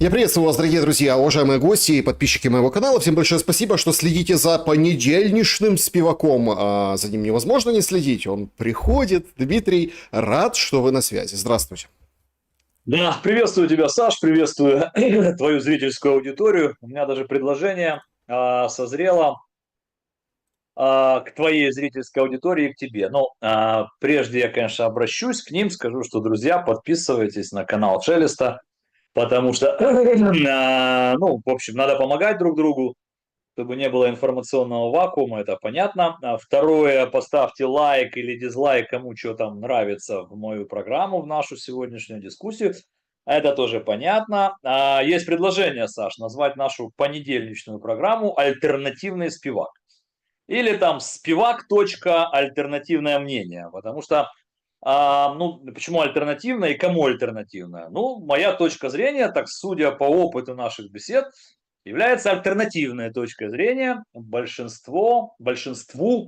Я приветствую вас, дорогие друзья, уважаемые гости и подписчики моего канала. Всем большое спасибо, что следите за понедельничным Спиваком. За ним невозможно не следить. Он приходит. Дмитрий, рад, что вы на связи. Здравствуйте. Да, приветствую тебя, Саш, приветствую твою зрительскую аудиторию. У меня даже предложение созрело к твоей зрительской аудитории и к тебе. Но прежде я, конечно, обращусь к ним, скажу, что, друзья, подписывайтесь на канал Шелеста, потому что, ну, в общем, надо помогать друг другу, чтобы не было информационного вакуума, это понятно. Второе, поставьте лайк или дизлайк, кому что там нравится в мою программу, в нашу сегодняшнюю дискуссию. Это тоже понятно. Есть предложение, Саш, назвать нашу понедельничную программу «Альтернативный спивак». Или там «Спивак. Альтернативное мнение». Потому что, ну, почему альтернативное и кому альтернативное? Ну, моя точка зрения, так судя по опыту наших бесед, является альтернативной точкой зрения большинству,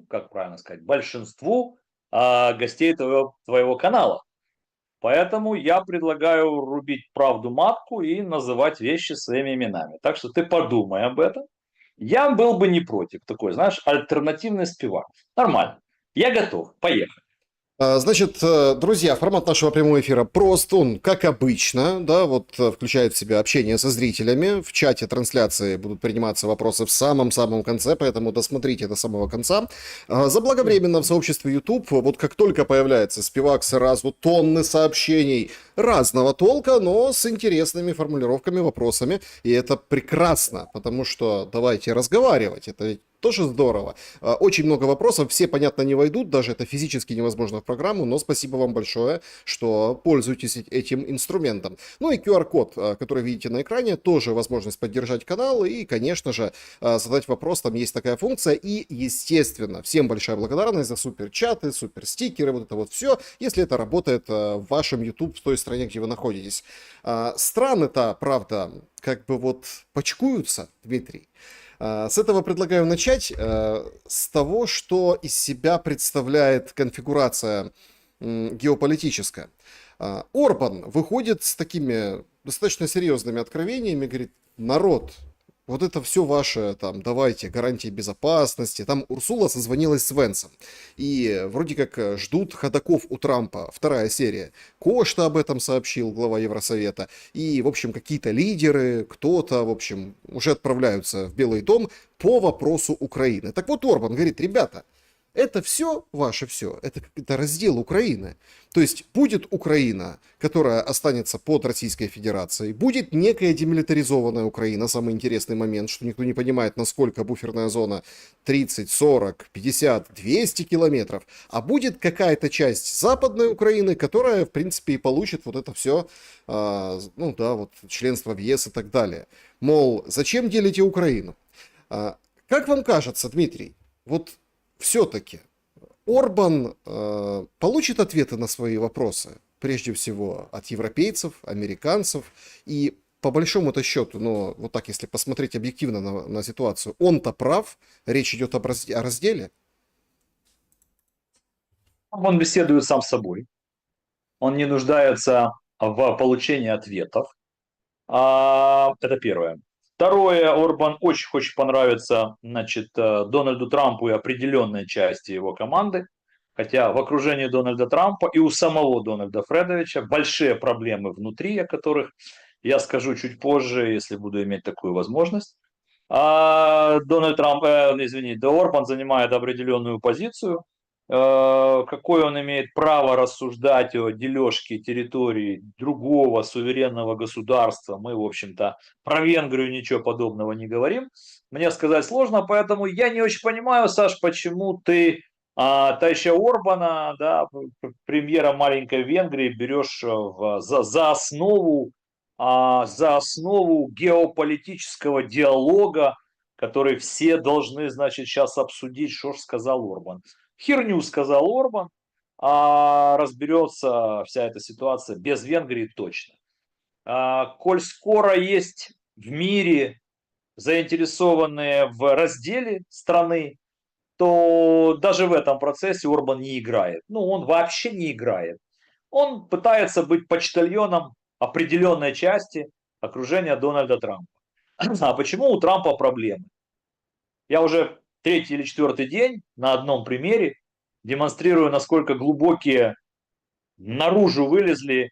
как правильно сказать, большинству гостей твоего канала. Поэтому я предлагаю рубить правду матку и называть вещи своими именами. Так что ты подумай об этом. Я был бы не против такой, знаешь, альтернативный спивак. Нормально. Я готов. Поехали. Значит, друзья, формат нашего прямого эфира прост, он, как обычно, да, вот включает в себя общение со зрителями. В чате трансляции будут приниматься вопросы в самом-самом конце, поэтому досмотрите до самого конца. Заблаговременно в сообществе YouTube, вот как только появляется Спивак, сразу тонны сообщений разного толка, но с интересными формулировками, вопросами. И это прекрасно, потому что давайте разговаривать, это ведь тоже здорово. Очень много вопросов, все, понятно, не войдут, даже это физически невозможно в программу, но спасибо вам большое, что пользуетесь этим инструментом. Ну и QR-код, который видите на экране, тоже возможность поддержать канал и, конечно же, задать вопрос, там есть такая функция. И, естественно, всем большая благодарность за суперчаты, суперстикеры, вот это вот все, если это работает в вашем YouTube в той стране, где вы находитесь. Страны-то, правда, как бы вот почкуются, Дмитрий. С этого предлагаю начать, с того, что из себя представляет конфигурация геополитическая. Орбан выходит с такими достаточно серьезными откровениями, говорит: народ, вот это все ваше, там, давайте, гарантии безопасности. Там Урсула созвонилась с Венсом. И вроде как ждут ходаков у Трампа. Вторая серия. Кошта об этом сообщил, глава Евросовета. И, в общем, какие-то лидеры, кто-то, в общем, уже отправляются в Белый дом по вопросу Украины. Так вот, Орбан говорит: ребята, это все ваше все, это раздел Украины. То есть будет Украина, которая останется под Российской Федерацией, будет некая демилитаризованная Украина, самый интересный момент, что никто не понимает, насколько буферная зона 30, 40, 50, 200 километров, а будет какая-то часть Западной Украины, которая, в принципе, и получит вот это все, ну да, вот членство в ЕС и так далее. Мол, зачем делите Украину? Как вам кажется, Дмитрий, вот все-таки Орбан получит ответы на свои вопросы, прежде всего от европейцев, американцев, и по большому-то счету, но вот так, если посмотреть объективно на ситуацию, он-то прав, речь идет о разделе. Он беседует сам с собой. Он не нуждается в получении ответов. Это первое. Второе, Орбан очень хочет понравиться, значит, Дональду Трампу и определенной части его команды. Хотя в окружении Дональда Трампа и у самого Дональда Фредовича большие проблемы внутри, о которых я скажу чуть позже, если буду иметь такую возможность. Дональд Трамп, извини, Орбан занимает определенную позицию. Какое он имеет право рассуждать о дележке территории другого суверенного государства. Мы, в общем-то, про Венгрию ничего подобного не говорим. Мне сказать сложно, поэтому я не очень понимаю, Саш, почему ты товарища Орбана, да, премьера маленькой Венгрии, берешь за основу геополитического диалога, который все должны, значит, сейчас обсудить, что ж сказал Орбан. Херню сказал Орбан, а разберется вся эта ситуация без Венгрии точно. Коль скоро есть в мире заинтересованные в разделе страны, то даже в этом процессе Орбан не играет. Ну, он вообще не играет. Он пытается быть почтальоном определенной части, окружения Дональда Трампа. А почему у Трампа проблемы? Я уже третий или четвертый день на одном примере демонстрирую, насколько глубокие наружу вылезли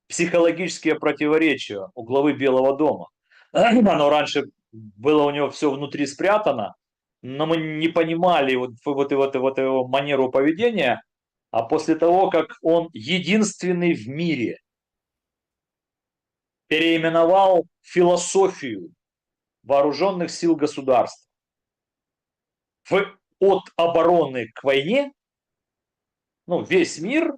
психологические противоречия у главы Белого дома. Оно раньше было у него все внутри спрятано, но мы не понимали вот его манеру поведения, а после того, как он единственный в мире переименовал философию вооруженных сил государств от обороны к войне, ну, весь мир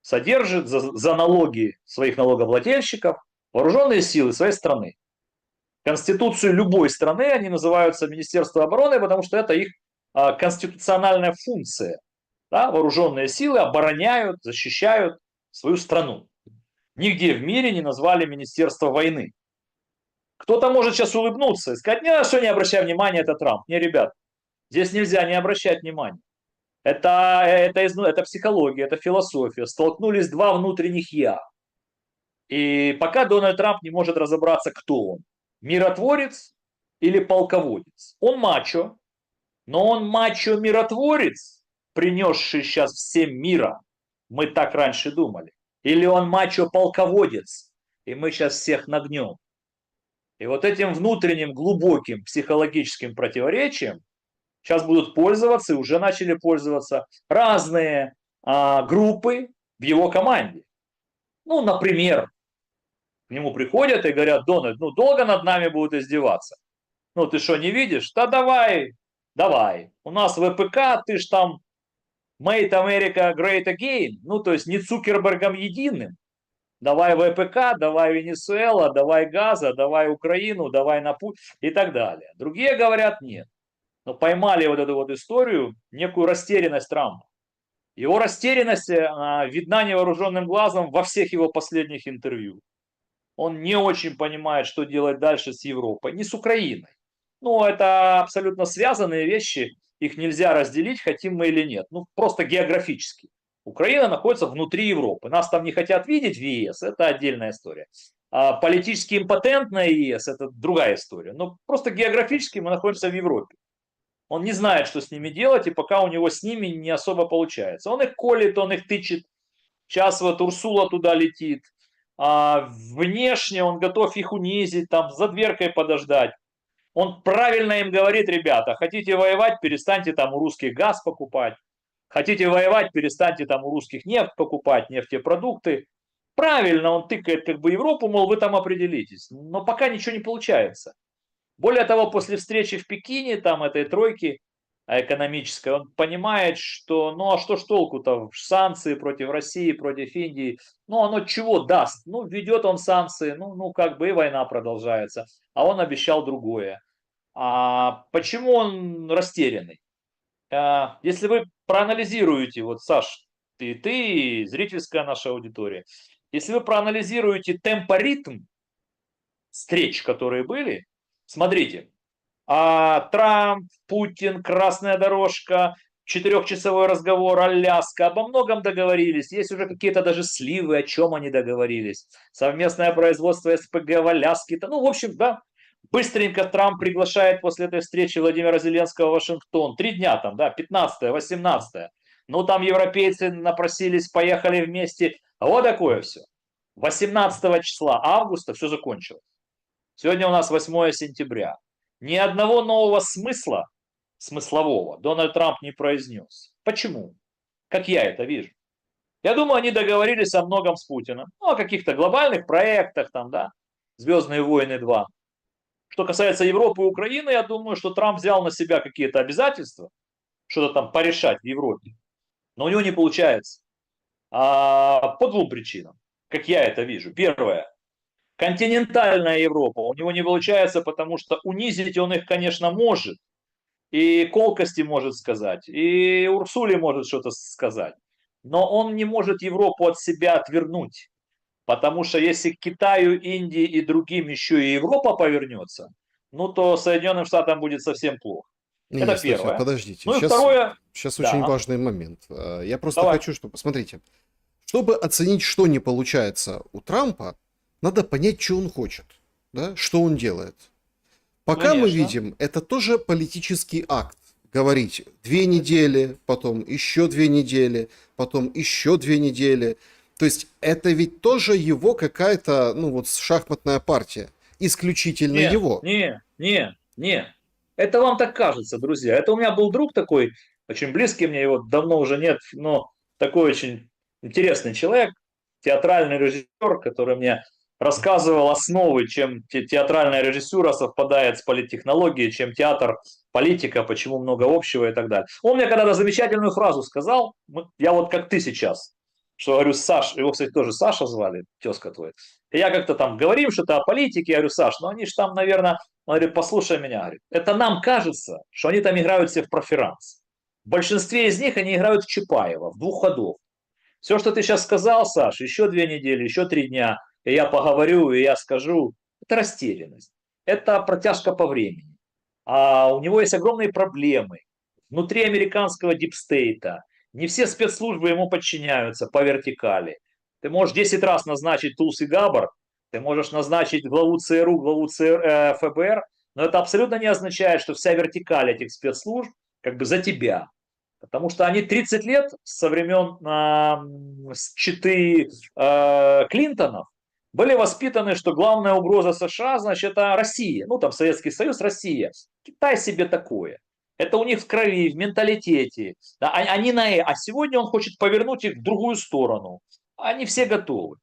содержит за налоги своих налогоплательщиков вооруженные силы своей страны. Конституцию любой страны они называются Министерство обороны, потому что это их конституциональная функция. Да? Вооруженные силы обороняют, защищают свою страну. Нигде в мире не назвали Министерство войны. Кто-то может сейчас улыбнуться и сказать, не, что не обращай внимания, это Трамп. Не, ребят, здесь нельзя не обращать внимания. Это психология, это философия. Столкнулись два внутренних «я». И пока Дональд Трамп не может разобраться, кто он. Миротворец или полководец. Он мачо, но он мачо-миротворец, принесший сейчас всем мира. Мы так раньше думали. Или он мачо-полководец, и мы сейчас всех нагнем. И вот этим внутренним глубоким психологическим противоречием сейчас будут пользоваться, и уже начали пользоваться разные группы в его команде. Ну, например, к нему приходят и говорят, Дональд, ну долго над нами будут издеваться. Ну ты что, не видишь? Да давай, давай. У нас ВПК, ты ж там Make America Great Again. Ну то есть не Цукербергом единым. Давай ВПК, давай Венесуэла, давай Газа, давай Украину, давай на путь и так далее. Другие говорят нет. Но поймали вот эту вот историю, некую растерянность Трампа. Его растерянность видна невооруженным глазом во всех его последних интервью. Он не очень понимает, что делать дальше с Европой, не с Украиной. Ну, это абсолютно связанные вещи, их нельзя разделить, хотим мы или нет. Ну, просто географически. Украина находится внутри Европы. Нас там не хотят видеть в ЕС, это отдельная история. А политически импотентная ЕС, это другая история. Но просто географически мы находимся в Европе. Он не знает, что с ними делать, и пока у него с ними не особо получается. Он их колет, он их тычет. Сейчас вот Урсула туда летит. А внешне он готов их унизить, там за дверкой подождать. Он правильно им говорит, ребята, хотите воевать, перестаньте там у русских газ покупать. Хотите воевать, перестаньте там у русских нефть покупать, нефтепродукты. Правильно он тыкает как бы Европу, мол, вы там определитесь. Но пока ничего не получается. Более того, после встречи в Пекине, там этой тройки экономической, он понимает, что ну а что ж толку-то, санкции против России, против Индии, ну оно чего даст? Ну ведет он санкции, ну как бы и война продолжается, а он обещал другое. А почему он растерянный? Если вы проанализируете, вот Саш, ты зрительская наша аудитория, если вы проанализируете темпоритм встреч, которые были, смотрите, Трамп, Путин, красная дорожка, четырехчасовой разговор, Аляска, обо многом договорились. Есть уже какие-то даже сливы, о чем они договорились. Совместное производство СПГ в Аляске. Ну, в общем, да, быстренько Трамп приглашает после этой встречи Владимира Зеленского в Вашингтон. 3 дня там, да, 15-е, 18-е. Ну, там европейцы напросились, поехали вместе. Вот такое все. 18 числа августа все закончилось. Сегодня у нас 8 сентября. Ни одного нового смыслового Дональд Трамп не произнес. Почему? Как я это вижу. Я думаю, они договорились о многом с Путиным. Ну, о каких-то глобальных проектах, там, да, «Звездные войны 2». Что касается Европы и Украины, я думаю, что Трамп взял на себя какие-то обязательства, что-то там порешать в Европе. Но у него не получается. По двум причинам, как я это вижу. Первое. Континентальная Европа у него не получается, потому что унизить он их, конечно, может. И колкости может сказать, и Урсуле может что-то сказать. Но он не может Европу от себя отвернуть. Потому что если к Китаю, Индии и другим еще и Европа повернется, ну то Соединенным Штатам будет совсем плохо. Не, Это стоп, первое. подождите. Ну и второе. Сейчас очень Да, важный момент. Я просто давай. хочу, чтобы... Посмотрите. Чтобы оценить, что не получается у Трампа, надо понять, что он хочет. да, что он делает? Пока мы Конечно. видим, это тоже политический акт. Говорить 2 недели, потом еще 2 недели, потом еще 2 недели. То есть это ведь тоже его какая-то, ну вот, шахматная партия. Исключительно Не, его. не, не, не. Это вам так кажется, друзья. Это у меня был друг такой, очень близкий мне, его давно уже нет, но такой очень интересный человек, театральный режиссер, который мне рассказывал основы, чем театральная режиссура совпадает с политтехнологией, чем театр, политика, почему много общего и так далее. Он мне когда-то замечательную фразу сказал, я вот как ты сейчас, что говорю, Саш, его, кстати, тоже Саша звали, тезка твой. И я как-то там говорим что-то о политике, я говорю, Саш, ну они же там, наверное, он говорит, послушай меня, говорит, это нам кажется, что они там играют все в проферанс. В большинстве из них они играют в Чапаева, в 2 ходов. Все, что ты сейчас сказал, Саш, еще 2 недели, еще 3 дня, и я поговорю, и я скажу, это растерянность, это протяжка по времени. А у него есть огромные проблемы внутри американского дипстейта. Не все спецслужбы ему подчиняются по вертикали. Ты можешь 10 раз назначить Тулси Габбар, ты можешь назначить главу ЦРУ, главу ФБР, но это абсолютно не означает, что вся вертикаль этих спецслужб как бы за тебя. Потому что они 30 лет со времен с читы Клинтонов были воспитаны, что главная угроза США, значит, это Россия. Ну, там Советский Союз, Россия. Китай себе такое. Это у них в крови, в менталитете. Да, они а сегодня он хочет повернуть их в другую сторону. Они все готовы.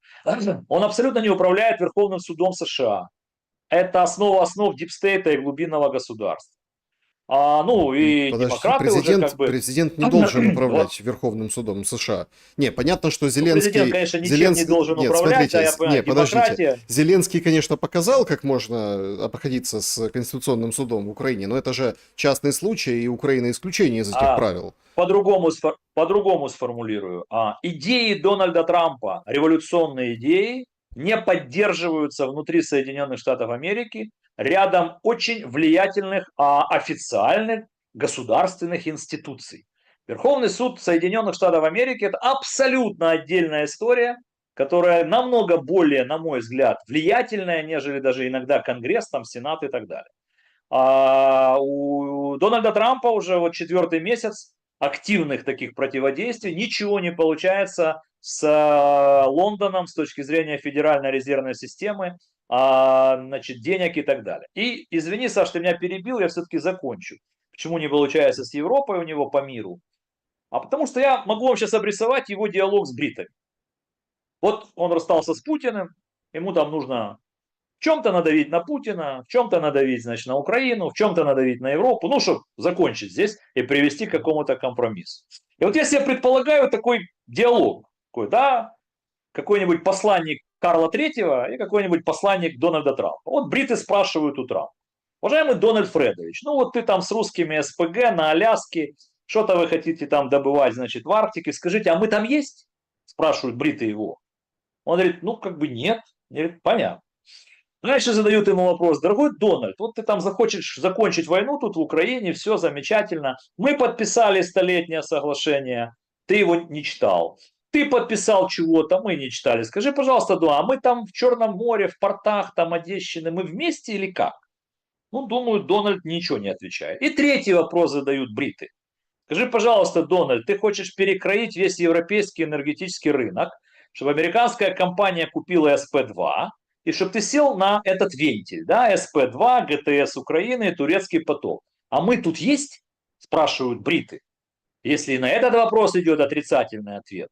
Он абсолютно не управляет Верховным судом США. Это основа основ дипстейта и глубинного государства. Ну и Подожди, демократы уже как бы... президент не должен Вот. управлять Верховным судом США. Не, понятно, что Ну, президент, Зеленский... конечно, ничем не должен Нет, управлять, а смотрите, я не, понимаю, подождите. демократия. Зеленский, конечно, показал, как можно обходиться с Конституционным судом в Украине, но это же частный случай, и Украина исключение из этих А правил. по-другому сформулирую. Идеи Дональда Трампа, революционные идеи, не поддерживаются внутри Соединенных Штатов Америки рядом очень влиятельных официальных государственных институций. Верховный суд Соединенных Штатов Америки – это абсолютно отдельная история, которая намного более, на мой взгляд, влиятельная, нежели даже иногда Конгресс, там, Сенат и так далее. А у Дональда Трампа уже вот 4-й месяц активных таких противодействий, ничего не получается с Лондоном с точки зрения Федеральной резервной системы, значит, денег и так далее. И извини, Саш, ты меня перебил, я все-таки закончу. Почему не получается с Европой у него по миру? А потому что я могу вам сейчас обрисовать его диалог с бритами. Вот он расстался с Путиным, ему там нужно в чем-то надавить на Путина, в чем-то надавить, значит, на Украину, в чем-то надавить на Европу, ну, чтобы закончить здесь и привести к какому-то компромиссу. И вот я себе предполагаю такой диалог, такой, да, какой-нибудь посланник Карла Третьего и какой-нибудь посланник Дональда Трампа. Вот бриты спрашивают у Трампа: уважаемый Дональд Фредович, ну вот ты там с русскими СПГ на Аляске, что-то вы хотите там добывать, значит, в Арктике, скажите, а мы там есть? Спрашивают бриты его. Он говорит, ну как бы нет. Я говорю, понятно. Дальше задают ему вопрос: дорогой Дональд, вот ты там захочешь закончить войну тут в Украине, все замечательно. Мы подписали столетнее соглашение, ты его не читал. Ты подписал чего-то, мы не читали. Скажи, пожалуйста, Дональд, а мы там в Черном море, в портах там Одещины, мы вместе или как? Ну, думаю, Дональд ничего не отвечает. И третий вопрос задают бриты. Скажи, пожалуйста, Дональд, ты хочешь перекроить весь европейский энергетический рынок, чтобы американская компания купила СП-2, и чтобы ты сел на этот вентиль, да, СП-2, ГТС Украины и турецкий поток. А мы тут есть? Спрашивают бриты. Если и на этот вопрос идет отрицательный ответ,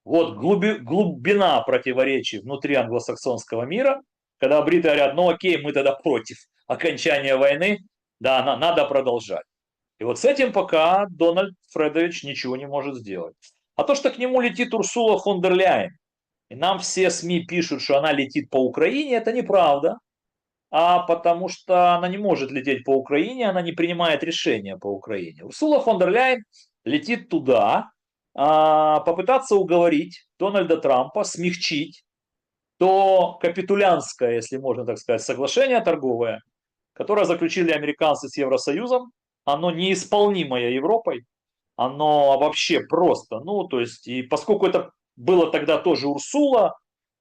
вот глубина противоречий внутри англосаксонского мира, когда бриты говорят, ну окей, мы тогда против окончания войны, да, надо продолжать. И вот с этим пока Дональд Фредович ничего не может сделать. А то, что к нему летит Урсула фон дер Ляйен, и нам все СМИ пишут, что она летит по Украине, это неправда. Потому что она не может лететь по Украине, она не принимает решения по Украине. Урсула фон дер Ляйен летит туда, попытаться уговорить Дональда Трампа, смягчить то капитулянское, если можно так сказать, соглашение торговое, которое заключили американцы с Евросоюзом. Оно неисполнимое Европой, оно вообще просто, ну, то есть, и поскольку это было тогда тоже Урсула,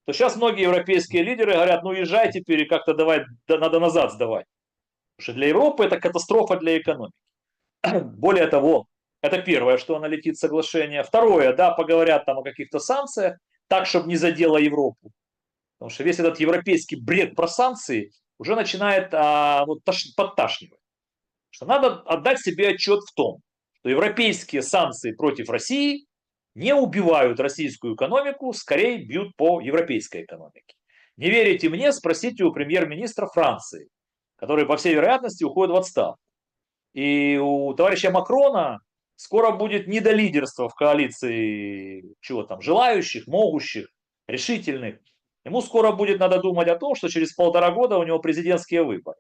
то сейчас многие европейские лидеры говорят, ну езжай теперь и как-то давай, надо назад сдавать. Потому что для Европы это катастрофа для экономики. Более того, это первое, что она летит соглашение. Второе, да, поговорят там о каких-то санкциях, так, чтобы не задело Европу. Потому что весь этот европейский бред про санкции уже начинает подташнивать. Что надо отдать себе отчет в том, что европейские санкции против России не убивают российскую экономику, скорее бьют по европейской экономике. Не верите мне, спросите у премьер-министра Франции, который, по всей вероятности, уходит в отставку. И у товарища Макрона скоро будет не до лидерства в коалиции чего там, желающих, могущих, решительных. Ему скоро будет надо думать о том, что через 1,5 года у него президентские выборы,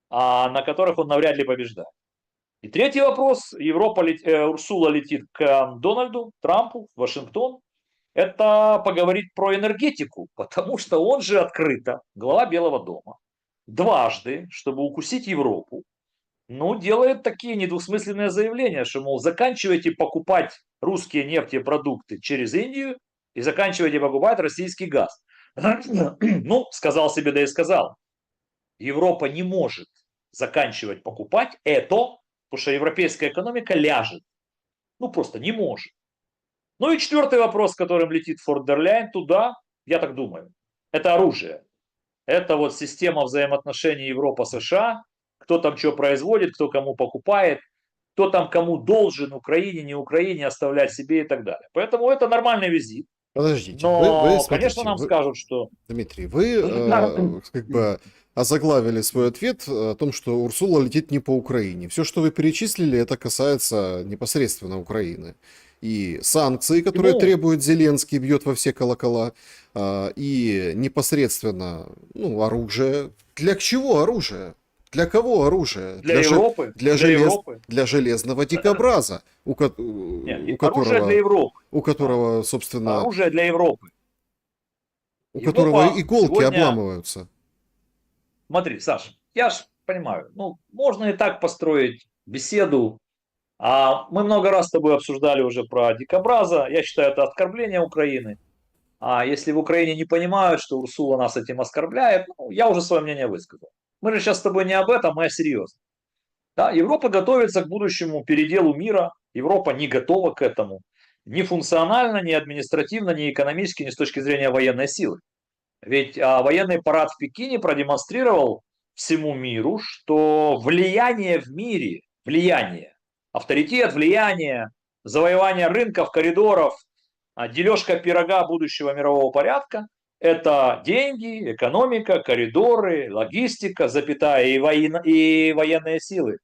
на которых он навряд ли побеждает. И третий вопрос. Урсула летит к Дональду Трампу в Вашингтон. Это поговорить про энергетику, потому что он же открыто, глава Белого дома, дважды, чтобы укусить Европу, делает такие недвусмысленные заявления, что, мол, заканчивайте покупать русские нефтепродукты через Индию и заканчивайте покупать российский газ. Ну, сказал себе, да и сказал. Европа не может заканчивать покупать это, потому что европейская экономика ляжет. Ну, просто не может. Ну и четвертый вопрос, с которым летит фон дер Ляйен туда, я так думаю, это оружие. Это вот система взаимоотношений Европа-США, кто там что производит, кто кому покупает, кто там кому должен, Украине, не Украине, оставлять себе и так далее. Поэтому это нормальный визит. Подождите, вы Но, конечно, смотрите, нам скажут, что... Дмитрий, вы как бы озаглавили свой ответ о том, что Урсула летит не по Украине. Все, что вы перечислили, это касается непосредственно Украины. И санкции, которые требует Зеленский, бьет во все колокола, и непосредственно оружие. Для чего оружие? Для кого оружие? Для Европы. Для железного дикобраза, оружие для Европы. у которого, собственно, оружие для Европы. У которого иголки обламываются. Смотри, Саш, я ж понимаю, можно и так построить беседу. Мы много раз с тобой обсуждали уже про дикобраза. Я считаю, это оскорбление Украины. А если в Украине не понимают, что Урсула нас этим оскорбляет, я уже свое мнение высказал. Мы же сейчас с тобой не об этом, мы о серьезном. Да, Европа готовится к будущему переделу мира. Европа не готова к этому. Ни функционально, ни административно, ни экономически, ни с точки зрения военной силы. Ведь военный парад в Пекине продемонстрировал всему миру, что влияние в мире, авторитет, влияние, завоевание рынков, коридоров, дележка пирога будущего мирового порядка – это деньги, экономика, коридоры, логистика, запятая и военные силы.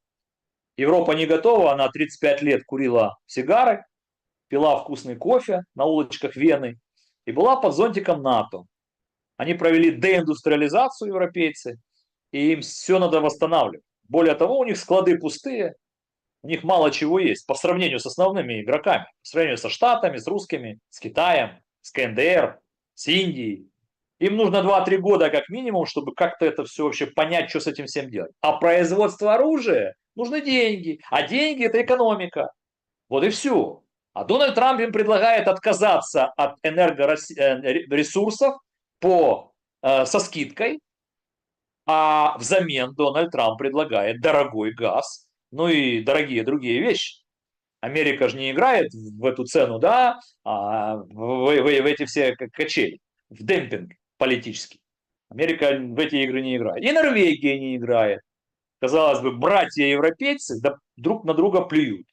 Европа не готова, она 35 лет курила сигары, пила вкусный кофе на улочках Вены и была под зонтиком НАТО. Они провели деиндустриализацию, европейцы, и им все надо восстанавливать. Более того, у них склады пустые, у них мало чего есть по сравнению с основными игроками, по сравнению со Штатами, с русскими, с Китаем, с КНДР, с Индией. Им нужно 2-3 года как минимум, чтобы как-то это все вообще понять, что с этим всем делать. А производство оружия нужны деньги, а деньги это экономика. Вот и все. А Дональд Трамп им предлагает отказаться от энергоресурсов со скидкой, а взамен Дональд Трамп предлагает дорогой газ, и дорогие другие вещи. Америка же не играет в эту цену, да, в эти все качели, в демпинг политический. Америка в эти игры не играет. И Норвегия не играет. Казалось бы, братья-европейцы друг на друга плюют.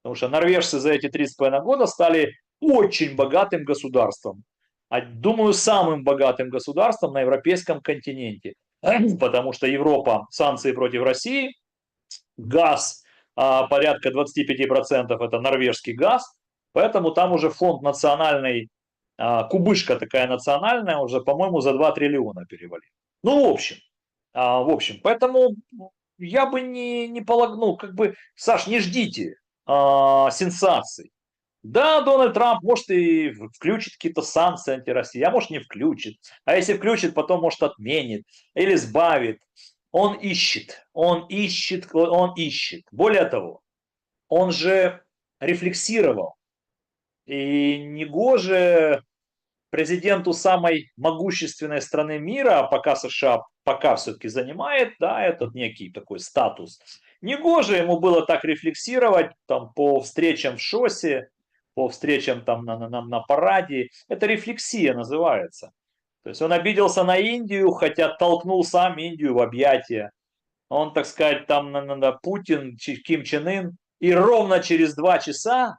Потому что норвежцы за эти 3,5 года стали очень богатым государством. Думаю, самым богатым государством на европейском континенте. Потому что Европа, санкции против России, газ, порядка 25% это норвежский газ. Поэтому там уже фонд национальный, кубышка такая национальная, уже, по-моему, за 2 триллиона перевалил. В общем, поэтому я бы не полагал, Саш, не ждите сенсаций. Да, Дональд Трамп может и включит какие-то санкции антироссии, а может не включит. А если включит, потом может отменит или сбавит. Он ищет. Более того, он же рефлексировал. И негоже президенту самой могущественной страны мира, а пока США пока все-таки занимает, да, этот некий такой статус, негоже ему было так рефлексировать там, по встречам в ШОСе, по встречам там на параде. Это рефлексия называется. То есть он обиделся на Индию, хотя толкнул сам Индию в объятия. Он, так сказать, там Путин, Ким Чен Ын. И ровно через 2 часа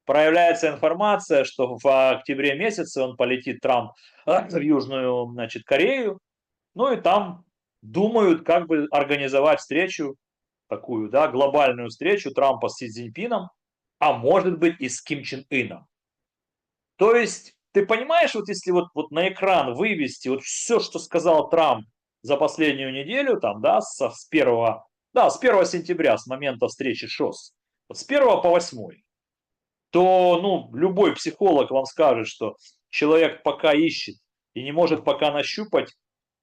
проявляется информация, что в октябре месяце он полетит, Трамп, в Южную, значит, Корею. Ну и там думают, как бы организовать встречу, такую, да, глобальную встречу Трампа с Си Цзиньпином, а может быть и с Ким Чен Ыном. То есть, ты понимаешь, вот если вот на экран вывести вот все, что сказал Трамп за последнюю неделю, там, да, с 1, да, с 1 сентября, с момента встречи ШОС, вот с 1 по 8, то, ну, любой психолог вам скажет, что человек пока ищет и не может пока нащупать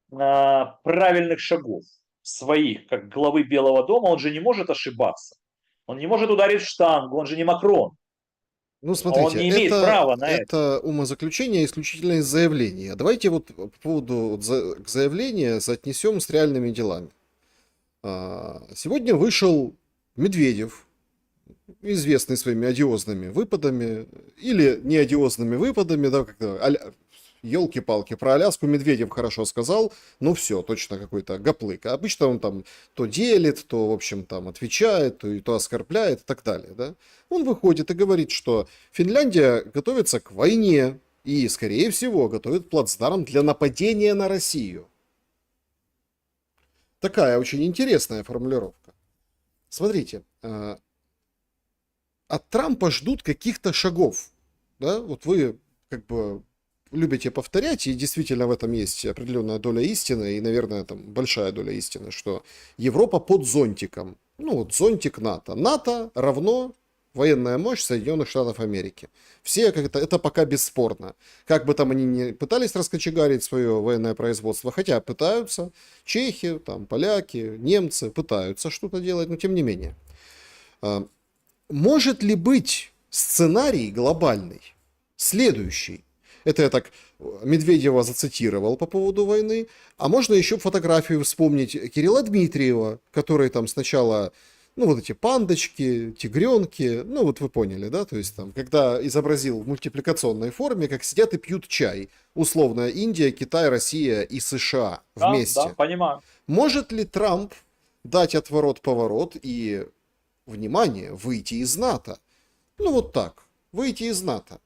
правильных шагов своих, как главы Белого дома, он же не может ошибаться. Он не может ударить в штангу, он же не Макрон. Ну, Он смотрите, не имеет права на это. это умозаключение исключительно из заявления. Давайте вот по поводу заявления соотнесем с реальными делами. Сегодня вышел Медведев, известный своими одиозными выпадами, или неодиозными выпадами, да, как-то, елки-палки, про Аляску Медведев хорошо сказал, ну все, точно какой-то гоплык. А обычно он там то делит, то, в общем, там отвечает, то оскорбляет и так далее, да. Он выходит и говорит, что Финляндия готовится к войне и, скорее всего, готовит плацдарм для нападения на Россию. Такая очень интересная формулировка. Смотрите, от Трампа ждут каких-то шагов. Да? Вот вы как бы любите повторять, и действительно в этом есть определенная доля истины, и, наверное, там большая доля истины, что Европа под зонтиком. Ну вот зонтик НАТО. НАТО равно военная мощь Соединенных Штатов Америки. Все как это пока бесспорно. Как бы там они ни пытались раскочегарить свое военное производство, хотя пытаются, чехи, там, поляки, немцы пытаются что-то делать, но тем не менее. Может ли быть сценарий глобальный следующий? Это я так Медведева зацитировал по поводу войны. А можно еще фотографию вспомнить Кирилла Дмитриева, который там сначала, ну вот эти пандочки, тигренки, ну вот вы поняли, да? То есть там, когда изобразил в мультипликационной форме, как сидят и пьют чай. Условно Индия, Китай, Россия и США вместе. Да, понимаю. Может ли Трамп дать отворот-поворот и, внимание, выйти из НАТО? Ну вот так, выйти из НАТО.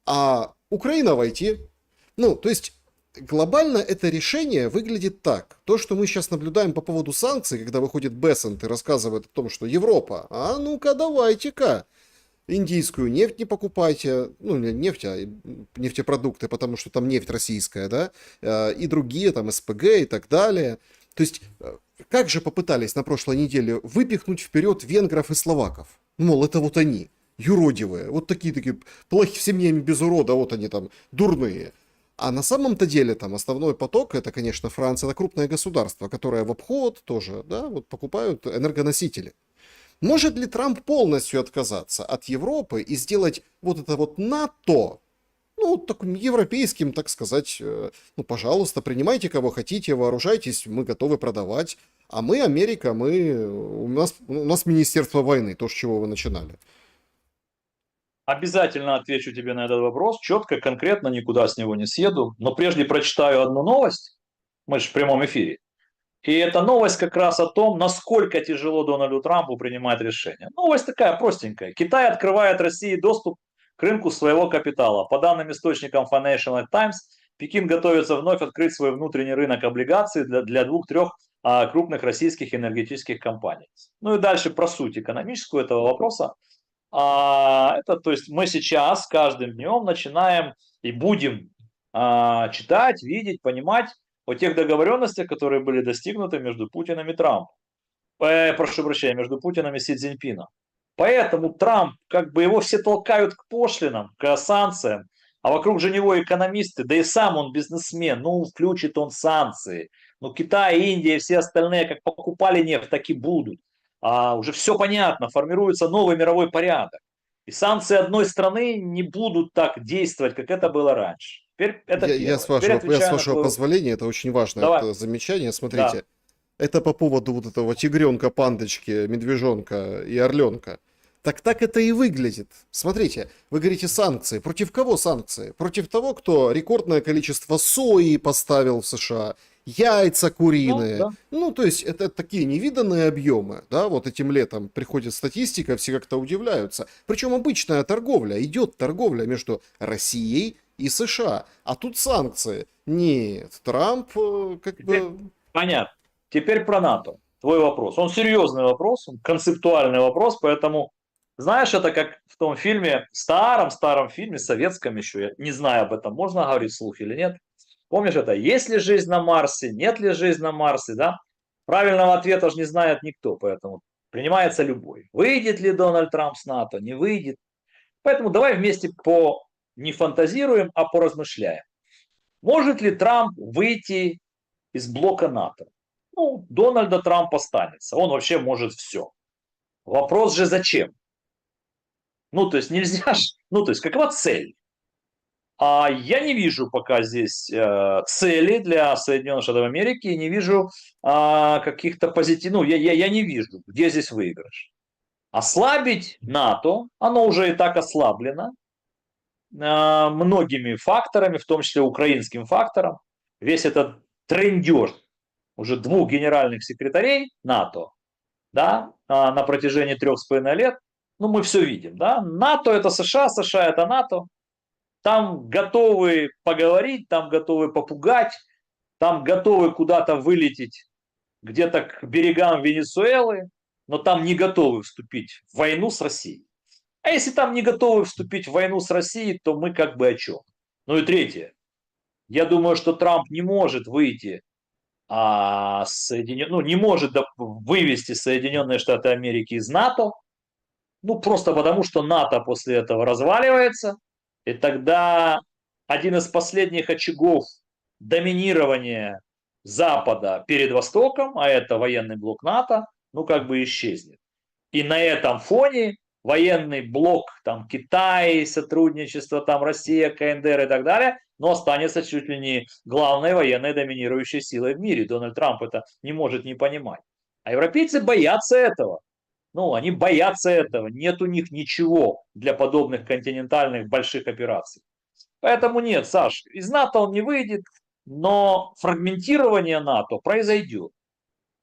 А Украина войти. Ну, то есть, глобально это решение выглядит так. То, что мы сейчас наблюдаем по поводу санкций, когда выходит Бессент и рассказывает о том, что Европа, а ну-ка давайте-ка, индийскую нефть не покупайте, ну, не нефть, а нефтепродукты, потому что там нефть российская, да, и другие, там, СПГ и так далее. То есть, как же попытались на прошлой неделе выпихнуть вперед венгров и словаков? Мол, это вот они. Юродивые, вот такие плохие, в семье без урода, вот они там дурные. А на самом-то деле там основной поток, это, конечно, Франция, это крупное государство, которое в обход тоже, да, вот покупают энергоносители. Может ли Трамп полностью отказаться от Европы и сделать вот это вот НАТО, ну, таким европейским, так сказать, ну, пожалуйста, принимайте кого хотите, вооружайтесь, мы готовы продавать, а мы, Америка, у нас Министерство войны, то, с чего вы начинали. Обязательно отвечу тебе на этот вопрос, четко, конкретно, никуда с него не съеду. Но прежде прочитаю одну новость, мы же в прямом эфире. И эта новость как раз о том, насколько тяжело Дональду Трампу принимать решения. Новость такая простенькая. Китай открывает России доступ к рынку своего капитала. По данным источникам Financial Times, Пекин готовится вновь открыть свой внутренний рынок облигаций для 2-3 крупных российских энергетических компаний. Ну и дальше про суть экономическую этого вопроса. Это, то есть мы сейчас с каждым днем начинаем и будем читать, видеть, понимать о тех договоренностях, которые были достигнуты между Путиным и Трампом. Прошу прощения, между Путиным и Си Цзиньпином. Поэтому Трамп, как бы его все толкают к пошлинам, к санкциям, а вокруг же него экономисты, да и сам он бизнесмен, ну включит он санкции. Ну Китай, Индия и все остальные как покупали нефть, так и будут. Уже все понятно, формируется новый мировой порядок. И санкции одной страны не будут так действовать, как это было раньше. Теперь это Я первое. Теперь с отвечаю на вашего твой вопрос. позволения, это очень важное Давай. замечание. Да. Смотрите, это по поводу вот этого тигренка, пандочки, медвежонка и орленка. Так это и выглядит. Смотрите, вы говорите санкции. Против кого санкции? Против того, кто рекордное количество сои поставил в США, яйца Ну, куриные. да. Ну, то есть это такие невиданные объемы. Да, вот этим летом приходит статистика, все как-то удивляются. Причем обычная торговля, идет торговля между Россией и США. А тут санкции. Нет, Трамп как Теперь бы... понятно. Теперь про НАТО. Твой вопрос. Он серьезный вопрос, он концептуальный вопрос, поэтому, знаешь, это как в том фильме, старом-старом фильме, советском еще, я не знаю об этом, можно говорить вслух или нет. Помнишь это? Есть ли жизнь на Марсе, нет ли жизни на Марсе, да? Правильного ответа же не знает никто, поэтому принимается любой. Выйдет ли Дональд Трамп с НАТО, не выйдет. Поэтому давай вместе не фантазируем, а поразмышляем. Может ли Трамп выйти из блока НАТО? Ну, Дональда Трампа останется. Он вообще может все. Вопрос же зачем? Ну, то есть нельзя же, ну, то есть какова цель? А я не вижу пока здесь цели для Соединенных Штатов Америки, не вижу каких-то позитивных, ну, я не вижу, где здесь выигрыш. Ослабить НАТО, оно уже и так ослаблено многими факторами, в том числе украинским фактором. Весь этот трендеж уже двух генеральных секретарей НАТО, да, на протяжении 3,5 лет, ну, мы все видим, да, НАТО это США, США это НАТО, там готовы поговорить, там готовы попугать, там готовы куда-то вылететь где-то к берегам Венесуэлы, но там не готовы вступить в войну с Россией. А если там не готовы вступить в войну с Россией, то мы как бы о чем? Ну и третье. Я думаю, что Трамп не может выйти ну, не может вывести Соединенные Штаты Америки из НАТО, ну, просто потому, что НАТО после этого разваливается, и тогда один из последних очагов доминирования Запада перед Востоком, а это военный блок НАТО, ну, как бы исчезнет. И на этом фоне военный блок, там, Китай, сотрудничество, там, Россия, КНДР и так далее, но останется чуть ли не главной военной доминирующей силой в мире. Дональд Трамп это не может не понимать. А европейцы боятся этого. Ну, они боятся этого. Нет у них ничего для подобных континентальных больших операций. Поэтому нет, Саш, из НАТО он не выйдет, но фрагментирование НАТО произойдет.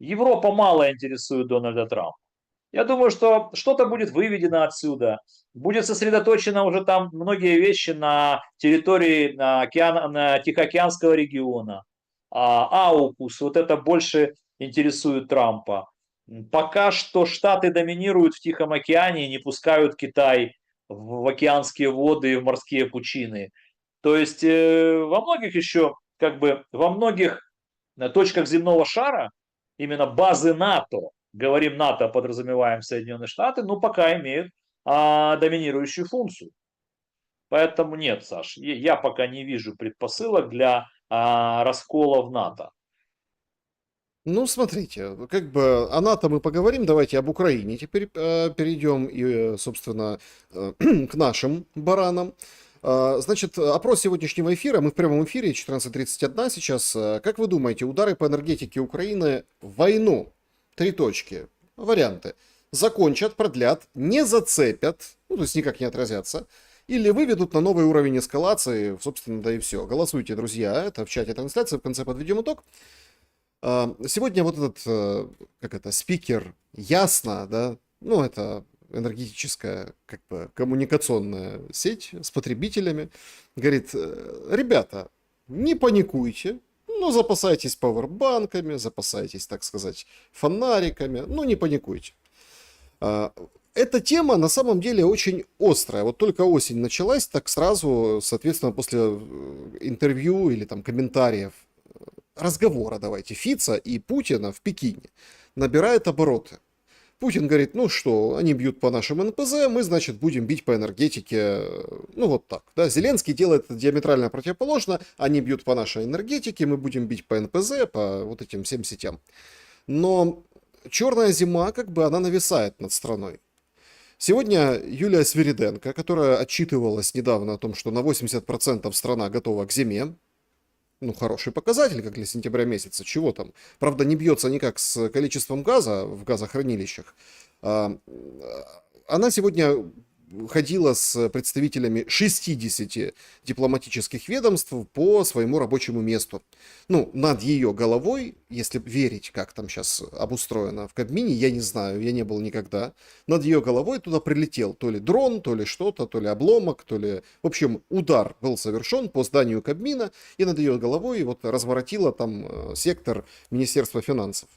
Европа мало интересует Дональда Трампа. Я думаю, что что-то будет выведено отсюда. Будет сосредоточено уже там многие вещи на территории на Тихоокеанского региона. Аукус, вот это больше интересует Трампа. Пока что Штаты доминируют в Тихом океане и не пускают Китай в океанские воды и в морские пучины. То есть во многих еще, как бы, во многих точках земного шара именно базы НАТО, говорим НАТО, подразумеваем Соединенные Штаты, но пока имеют доминирующую функцию. Поэтому нет, Саш, я пока не вижу предпосылок для раскола в НАТО. Ну, смотрите, как бы о НАТО мы поговорим, давайте об Украине теперь перейдем и, собственно, к нашим баранам. Значит, опрос сегодняшнего эфира, мы в прямом эфире, 14:31 сейчас. Как вы думаете, удары по энергетике Украины в войну? Три точки, варианты. Закончат, продлят, не зацепят, ну, то есть никак не отразятся, или выведут на новый уровень эскалации, собственно, да и все. Голосуйте, друзья, это в чате трансляции, в конце подведем итог. Сегодня вот этот, как это, спикер Ясно, да, ну, это энергетическая, как бы, коммуникационная сеть с потребителями, говорит, ребята, не паникуйте, ну, запасайтесь пауэрбанками, запасайтесь, так сказать, фонариками, ну, не паникуйте. Эта тема на самом деле очень острая. Вот только осень началась, так сразу, соответственно, после интервью или там комментариев, разговора, давайте, Фица и Путина в Пекине набирает обороты. Путин говорит, ну что, они бьют по нашим НПЗ, мы, значит, будем бить по энергетике, ну вот так. Да? Зеленский делает это диаметрально противоположно, они бьют по нашей энергетике, мы будем бить по НПЗ, по вот этим всем сетям. Но черная зима, как бы, она нависает над страной. Сегодня Юлия Свириденко, которая отчитывалась недавно о том, что на 80% страна готова к зиме, ну, хороший показатель, как для сентября месяца, чего там. Правда, не бьется никак с количеством газа в газохранилищах. А, Она сегодня ходила с представителями 60 дипломатических ведомств по своему рабочему месту. Ну, над ее головой, если верить, как там сейчас обустроено в Кабмине, я не знаю, я не был никогда. Над ее головой туда прилетел то ли дрон, то ли что-то, то ли обломок, то ли... В общем, удар был совершен по зданию Кабмина, и над ее головой вот разворотило там сектор Министерства финансов.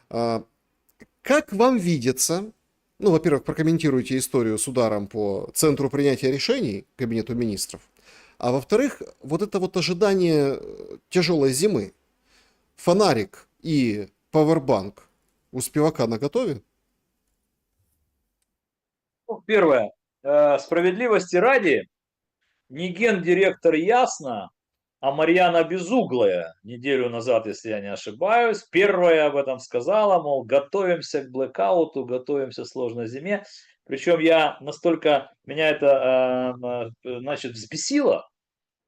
А, Как вам видится, ну, во-первых, прокомментируйте историю с ударом по центру принятия решений Кабинету министров, а во-вторых, вот это вот ожидание тяжелой зимы, фонарик и пауэрбанк у Спивака наготове? Ну, первое. Справедливости ради, не гендиректор Ясно, а Марьяна Безуглая неделю назад, если я не ошибаюсь, первая об этом сказала, мол, готовимся к блэкауту, готовимся к сложной зиме. Причем меня это, значит, взбесило,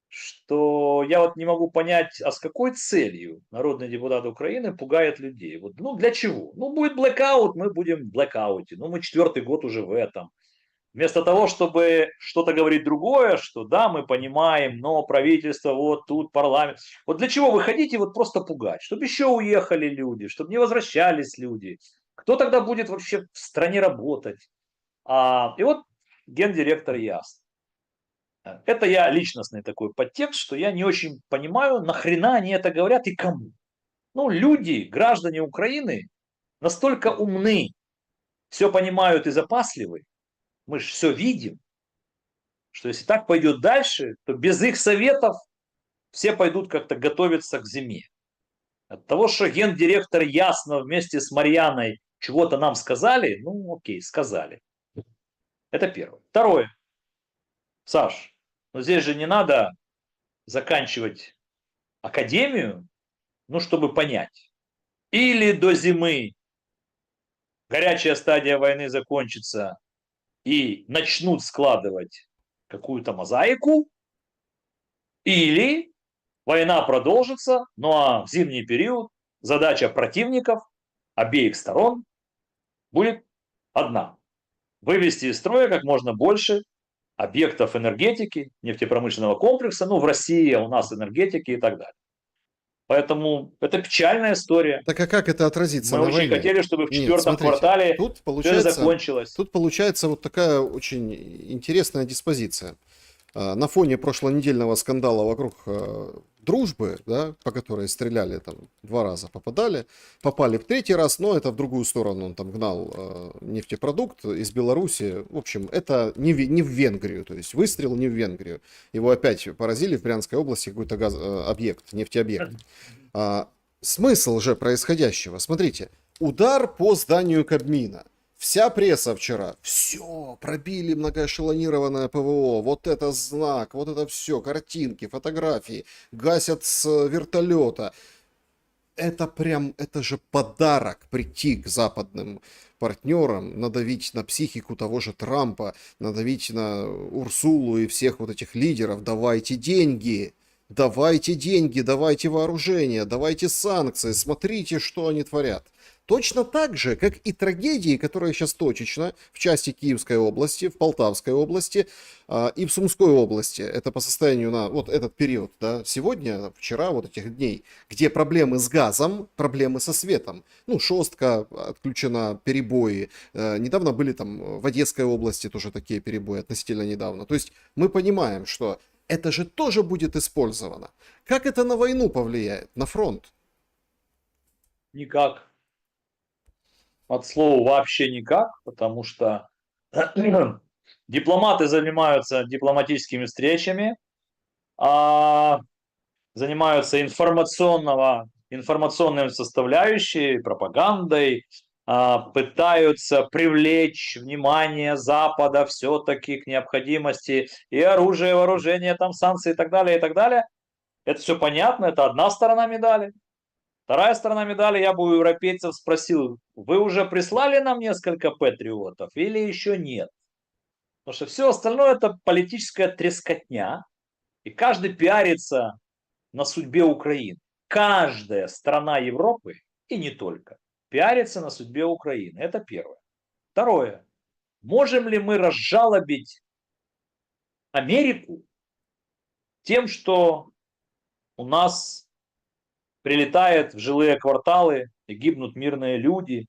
что я вот не могу понять, а с какой целью народный депутат Украины пугает людей. Вот, ну, для чего? Ну, будет блэкаут, мы будем в блэкауте. Ну, мы 4-й год уже в этом. Вместо того, чтобы что-то говорить другое, что да, мы понимаем, но правительство, вот тут парламент. Вот для чего вы хотите вот просто пугать? Чтобы еще уехали люди, чтобы не возвращались люди. Кто тогда будет вообще в стране работать? И вот гендиректор Ясно. Это я личностный такой подтекст, что я не очень понимаю, нахрена они это говорят и кому. Ну, люди, граждане Украины настолько умны, все понимают и запасливы, мы же все видим, что если так пойдет дальше, то без их советов все пойдут как-то готовиться к зиме. От того, что гендиректор Ясно вместе с Марьяной чего-то нам сказали, ну окей, сказали. Это первое. Второе. Саш, но здесь же не надо заканчивать академию, ну, чтобы понять. Или до зимы горячая стадия войны закончится и начнут складывать какую-то мозаику, или война продолжится, ну а в зимний период задача противников обеих сторон будет одна. Вывести из строя как можно больше объектов энергетики, нефтепромышленного комплекса, ну в России, а у нас энергетики и так далее. Поэтому это печальная история. Так а как это отразится Мы на очень войне? хотели, чтобы в Нет, 4-м смотрите, квартале тут все это получается, закончилось. тут получается вот такая очень интересная диспозиция. На фоне прошлонедельного скандала вокруг дружбы, да, по которой стреляли там 2 раза, попали в 3-й раз, но это в другую сторону, он там гнал нефтепродукт из Беларуси. В общем, это не в Венгрию, то есть выстрел не в Венгрию. Его опять поразили в Брянской области какой-то объект, нефтеобъект. Смысл же происходящего, смотрите, удар по зданию Кабмина. Вся пресса вчера, все, пробили многоэшелонированное ПВО, вот это знак, вот это все, картинки, фотографии, гасят с вертолета. Это прям, это же подарок прийти к западным партнерам, надавить на психику того же Трампа, надавить на Урсулу и всех вот этих лидеров, давайте деньги. Давайте деньги, давайте вооружение, давайте санкции, смотрите, что они творят. Точно так же, как и трагедии, которые сейчас точечно в части Киевской области, в Полтавской области и в Сумской области. Это по состоянию на вот этот период, да, сегодня, вчера, вот этих дней, где проблемы с газом, проблемы со светом. Ну, Шостка отключена, перебои. Недавно были там в Одесской области тоже такие перебои, относительно недавно. То есть мы понимаем, что это же тоже будет использовано. Как это на войну повлияет, на фронт? Никак. От слова вообще никак, потому что дипломаты занимаются дипломатическими встречами, занимаются информационной составляющей, пропагандой, пытаются привлечь внимание Запада все-таки к необходимости и оружия, и вооружения, там санкции и так далее, и так далее. Это все понятно, это одна сторона медали. Вторая сторона медали, я бы у европейцев спросил, вы уже прислали нам несколько патриотов или еще нет? Потому что все остальное это политическая трескотня, и каждый пиарится на судьбе Украины. Каждая страна Европы, и не только, пиарится на судьбе Украины. Это первое. Второе. Можем ли мы разжалобить Америку тем, что у нас прилетает в жилые кварталы и гибнут мирные люди?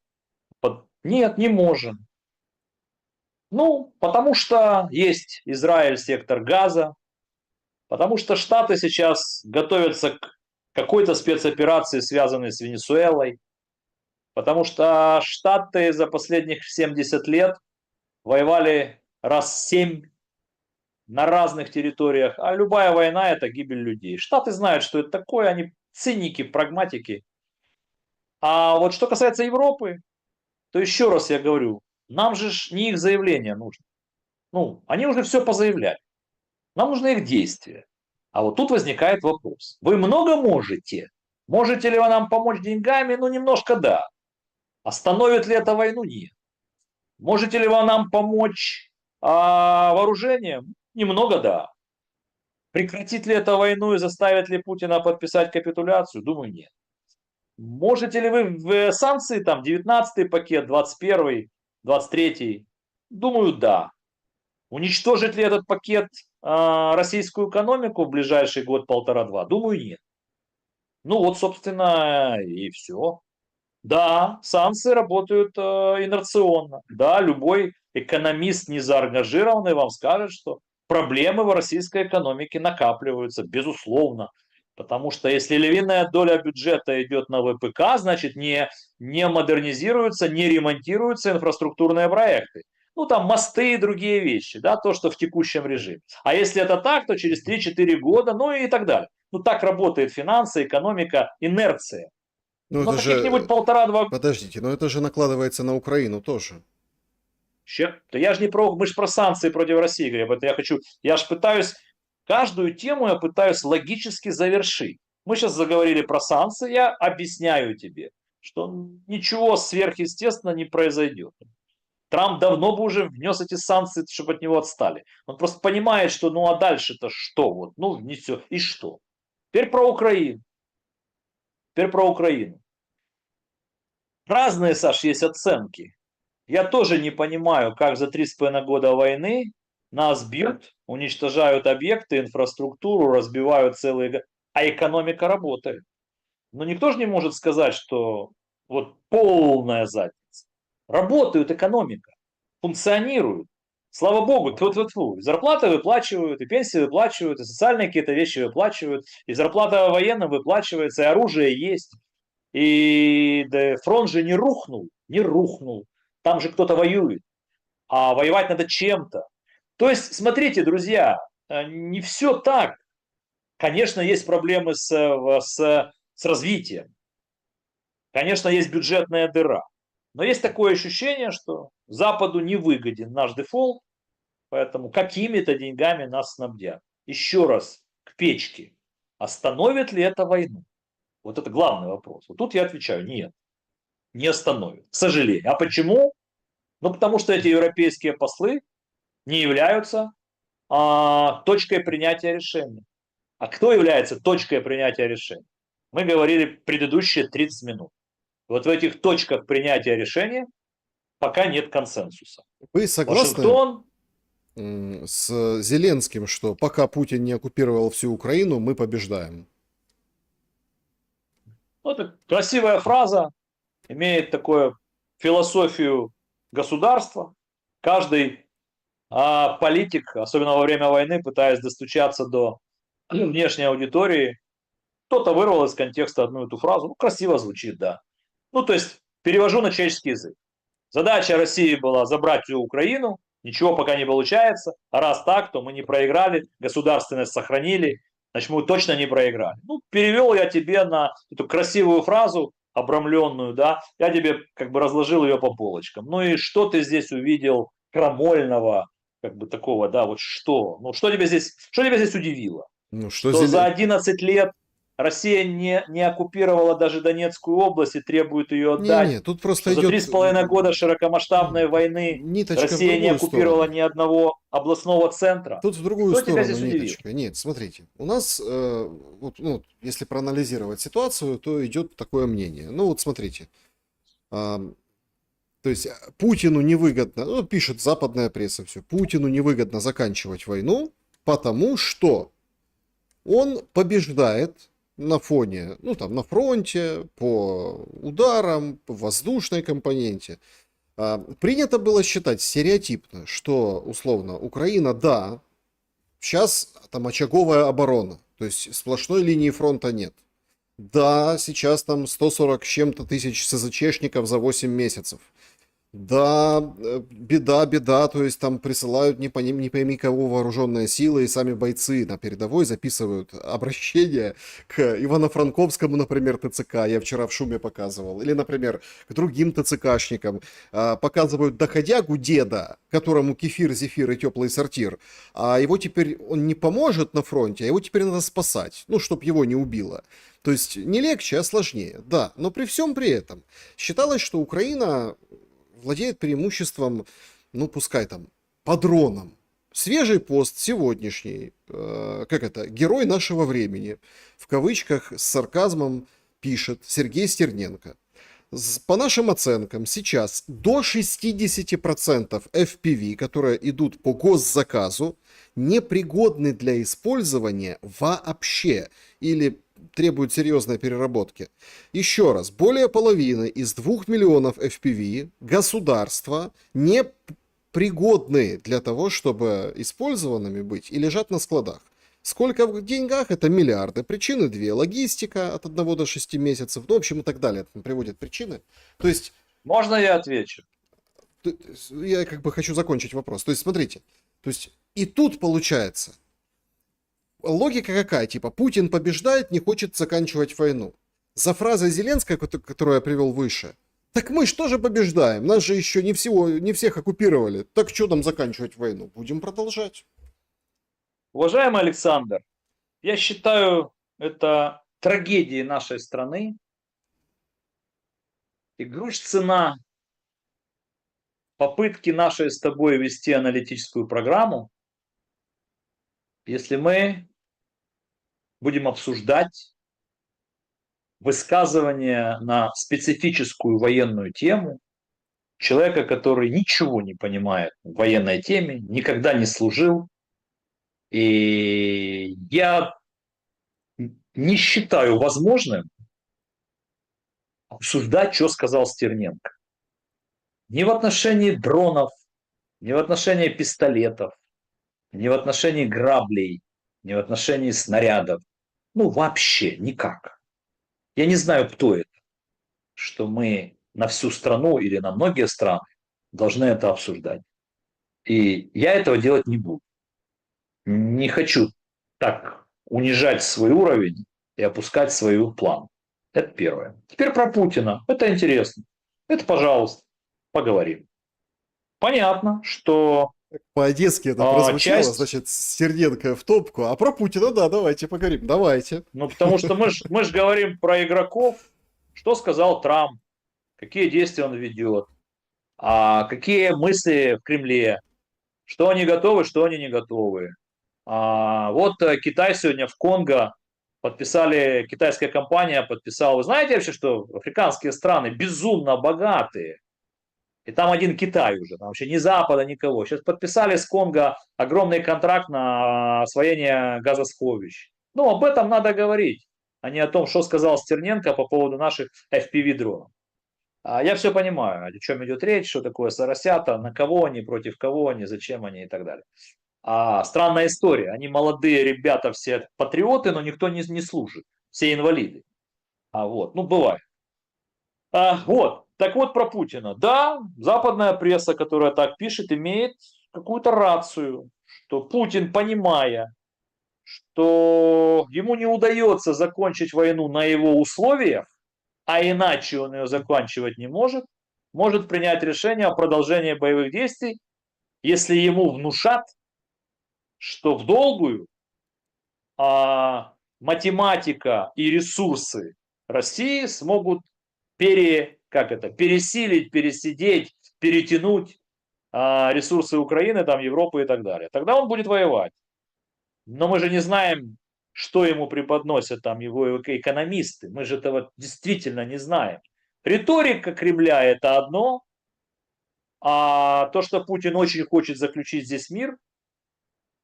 Нет, не можем. Ну, потому что есть Израиль, сектор Газа, потому что Штаты сейчас готовятся к какой-то спецоперации, связанной с Венесуэлой, потому что Штаты за последних 70 лет воевали раз 7 на разных территориях, а любая война – это гибель людей. Штаты знают, что это такое, они циники, прагматики. А вот что касается Европы, то еще раз я говорю, нам же не их заявление нужно. Ну, они уже все позаявляли. Нам нужны их действия. А вот тут возникает вопрос. Вы много можете? Можете ли вы нам помочь деньгами? Ну, немножко да. Остановит ли это войну? Нет. Можете ли вы нам помочь вооружением? Немного да. Прекратит ли это войну и заставит ли Путина подписать капитуляцию? Думаю, нет. Можете ли вы в санкции, там, 19-й пакет, 21-й, 23-й? Думаю, да. Уничтожит ли этот пакет российскую экономику в ближайший год, полтора-два? Думаю, нет. Ну вот, собственно, и все. Да, санкции работают инерционно. Да, любой экономист незаангажированный вам скажет, что проблемы в российской экономике накапливаются, безусловно. Потому что если львиная доля бюджета идет на ВПК, значит не модернизируются, не ремонтируются инфраструктурные проекты. Ну там мосты и другие вещи, да, то, что в текущем режиме. А если это так, то через 3-4 года, ну и так далее. Ну так работает финансы, экономика, инерция. Ну Но это каких-нибудь же, полтора-два. подождите, но это же накладывается на Украину тоже. Да я же не про, мы же про санкции против России говорим. Это я же пытаюсь, каждую тему я пытаюсь логически завершить. Мы сейчас заговорили про санкции, я объясняю тебе, что ничего сверхъестественного не произойдет. Трамп давно бы уже внес эти санкции, чтобы от него отстали. Он просто понимает, что ну а дальше-то что? Вот, ну не все. И что? Теперь про Украину. Теперь про Украину. Разные, Саш, есть оценки. Я тоже не понимаю, как за 3,5 года войны нас бьют, уничтожают объекты, инфраструктуру, разбивают целые... А экономика работает. Но никто же не может сказать, что вот полная задница. Работает экономика, функционирует. Слава богу, тьфу-тьфу-тьфу. Зарплаты выплачивают, и пенсии выплачивают, и социальные какие-то вещи выплачивают, и зарплата военным выплачивается, и оружие есть. И да, фронт же не рухнул, не рухнул. Там же кто-то воюет. А воевать надо чем-то. То есть, смотрите, друзья, не все так. Конечно, есть проблемы с развитием. Конечно, есть бюджетная дыра. Но есть такое ощущение, что Западу не выгоден наш дефолт, поэтому какими-то деньгами нас снабдят. Еще раз, к печке. Остановит ли это войну? Вот это главный вопрос. Вот тут я отвечаю, нет, не остановит. К сожалению. А почему? Ну, потому что эти европейские послы не являются точкой принятия решения. А кто является точкой принятия решения? Мы говорили предыдущие 30 минут. Вот в этих точках принятия решения пока нет консенсуса. Вы согласны Вашингтон. с Зеленским, что пока Путин не оккупировал всю Украину, мы побеждаем? Ну, это красивая фраза, имеет такую философию государства. Каждый политик, особенно во время войны, пытаясь достучаться до внешней аудитории, кто-то вырвал из контекста одну эту фразу. Ну, красиво звучит, да. Ну, то есть, перевожу на человеческий язык. Задача России была забрать всю Украину, ничего пока не получается. А раз так, то мы не проиграли, государственность сохранили, значит, мы точно не проиграли. Ну, перевел я тебе на эту красивую фразу, обрамленную, да, я тебе как бы разложил ее по полочкам. Ну и что ты здесь увидел крамольного, как бы такого, да, вот что? Ну, что тебя здесь удивило? Ну, что Что за 11 лет Россия не оккупировала даже Донецкую область и требует ее отдать, Не-не, тут что просто за три идет с половиной года широкомасштабной войны ниточка в Россия не другую оккупировала сторону. ни одного областного центра. Тут в другую Что тебя сторону здесь удивило? ниточка. Нет, смотрите, у нас, вот, ну, если проанализировать ситуацию, то идет такое мнение. Ну вот смотрите, а, то есть Путину невыгодно, ну, пишет западная пресса все, Путину невыгодно заканчивать войну, потому что он побеждает на фоне, ну там на фронте, по ударам, по воздушной компоненте. Принято было считать стереотипно, что условно Украина, да, сейчас там очаговая оборона, то есть сплошной линии фронта нет. Да, сейчас там 140 с чем-то тысяч СЗЧшников за 8 месяцев. Да, беда, то есть там присылают не пойми кого вооруженные силы, и сами бойцы на передовой записывают обращение к Ивано-Франковскому, например, ТЦК, я вчера в шуме показывал, или, например, к другим ТЦКшникам, показывают доходягу деда, которому кефир, зефир и теплый сортир, а его теперь, он не поможет на фронте, а его теперь надо спасать, ну, чтоб его не убило. То есть не легче, а сложнее, да, но при всем при этом считалось, что Украина владеет преимуществом, ну, пускай там, по дронам. Свежий пост сегодняшний, как это, герой нашего времени, в кавычках с сарказмом пишет Сергей Стерненко. По нашим оценкам, сейчас до 60% FPV, которые идут по госзаказу, непригодны для использования вообще или требуют серьезной переработки. Еще раз, более половины из 2 миллионов FPV государства не пригодны для того, чтобы использованными быть и лежат на складах. Сколько в деньгах? Это миллиарды. Причины две. Логистика от 1 до 6 месяцев. Ну, в общем, и так далее. Там приводят причины. То есть, Можно я отвечу? я как бы хочу закончить вопрос. То есть, смотрите. То есть, и тут получается, логика какая? Типа, Путин побеждает, не хочет заканчивать войну. За фразой Зеленского, которую я привел выше, так мы что же побеждаем? Нас же еще не всех оккупировали. Так что нам заканчивать войну? Будем продолжать. Уважаемый Александр, я считаю, это трагедией нашей страны. И грусть цена попытки нашей с тобой вести аналитическую программу, если мы будем обсуждать высказывания на специфическую военную тему человека, который ничего не понимает в военной теме, никогда не служил. И я не считаю возможным обсуждать, что сказал Стерненко. Ни в отношении дронов, ни в отношении пистолетов, ни в отношении граблей, ни в отношении снарядов. Ну, вообще никак. Я не знаю, кто это, что мы на всю страну или на многие страны должны это обсуждать. И я этого делать не буду. Не хочу так унижать свой уровень и опускать свою план. Это первое. Теперь про Путина. Это интересно. Это, пожалуйста, поговорим. Понятно, что По-одесски это прозвучало, часть... значит, Стерненко в топку. А про Путина, да, давайте поговорим, давайте. Ну, потому что мы ж говорим про игроков, что сказал Трамп, какие действия он ведет, какие мысли в Кремле, что они готовы, что они не готовы. Вот Китай сегодня в Конго подписали, китайская компания подписала. Вы знаете вообще, что африканские страны безумно богатые? И там один Китай уже, там вообще ни Запада, никого. Сейчас подписали с Конго огромный контракт на освоение газосховищ. Ну, об этом надо говорить, а не о том, что сказал Стерненко по поводу наших FPV-дронов. Я все понимаю, о чем идет речь, что такое соросята, на кого они, против кого они, зачем они и так далее. Странная история. Они молодые ребята, все патриоты, но никто не служит. Все инвалиды. Вот, ну бывает. Вот, так вот про Путина. Да, западная пресса, которая так пишет, имеет какую-то рацию, что Путин, понимая, что ему не удается закончить войну на его условиях, а иначе он ее заканчивать не может принять решение о продолжении боевых действий, если ему внушат, что в долгую математика и ресурсы России смогут пересилить, пересидеть, перетянуть ресурсы Украины, там, Европы и так далее. Тогда он будет воевать. Но мы же не знаем, что ему преподносят там его экономисты. Мы же этого действительно не знаем. Риторика Кремля – это одно, а то, что Путин очень хочет заключить здесь мир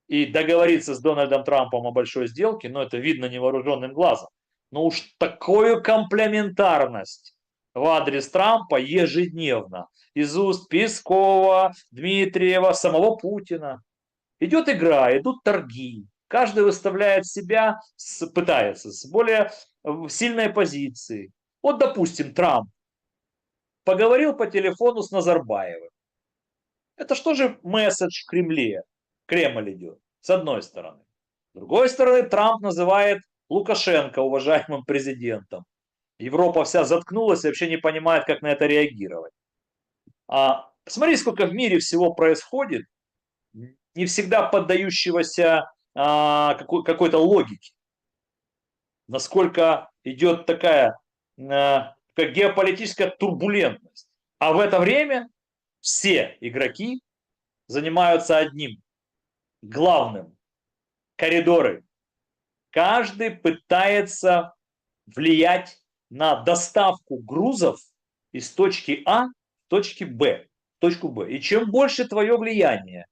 и договориться с Дональдом Трампом о большой сделке, ну, это видно невооруженным глазом. Но уж такую комплементарность в адрес Трампа ежедневно из уст Пескова, Дмитриева, самого Путина. Идет игра, идут торги. Каждый выставляет себя, пытается с более сильной позиции. Вот, допустим, Трамп поговорил по телефону с Назарбаевым. Это что же месседж в Кремле? Кремль идет, с одной стороны. С другой стороны, Трамп называет Лукашенко уважаемым президентом. Европа вся заткнулась и вообще не понимает, как на это реагировать. Посмотри, сколько в мире всего происходит, не всегда поддающегося какой-то логике. Насколько идет такая как геополитическая турбулентность. А в это время все игроки занимаются одним, главным, коридоры. Каждый пытается влиять на доставку грузов из точки А в точку Б. И чем больше твое влияние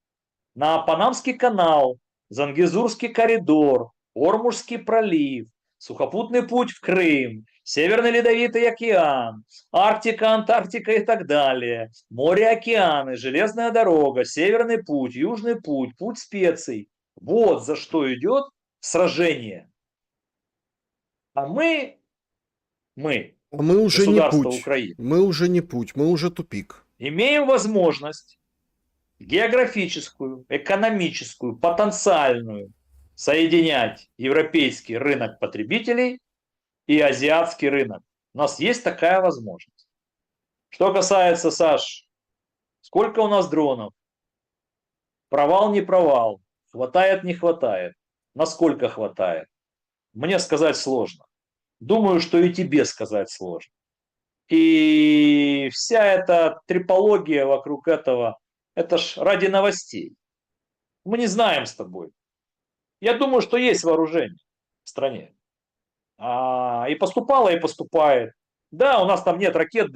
на Панамский канал, Зангезурский коридор, Ормузский пролив, сухопутный путь в Крым, Северный Ледовитый океан, Арктика, Антарктика и так далее, море, океаны, железная дорога, Северный путь, Южный путь, путь специй. Вот за что идет сражение. А мы, А мы уже не государство путь. Украины, Мы уже не путь, мы уже тупик. имеем возможность географическую, экономическую, потенциальную соединять европейский рынок потребителей и азиатский рынок. У нас есть такая возможность. Что касается, Саш, сколько у нас дронов? Провал, не провал. Хватает, не хватает. Насколько хватает? Мне сказать сложно. Думаю, что и тебе сказать сложно. И вся эта трипология вокруг этого, это ж ради новостей. Мы не знаем с тобой. Я думаю, что есть вооружение в стране. И поступало, и поступает. Да, у нас там нет ракет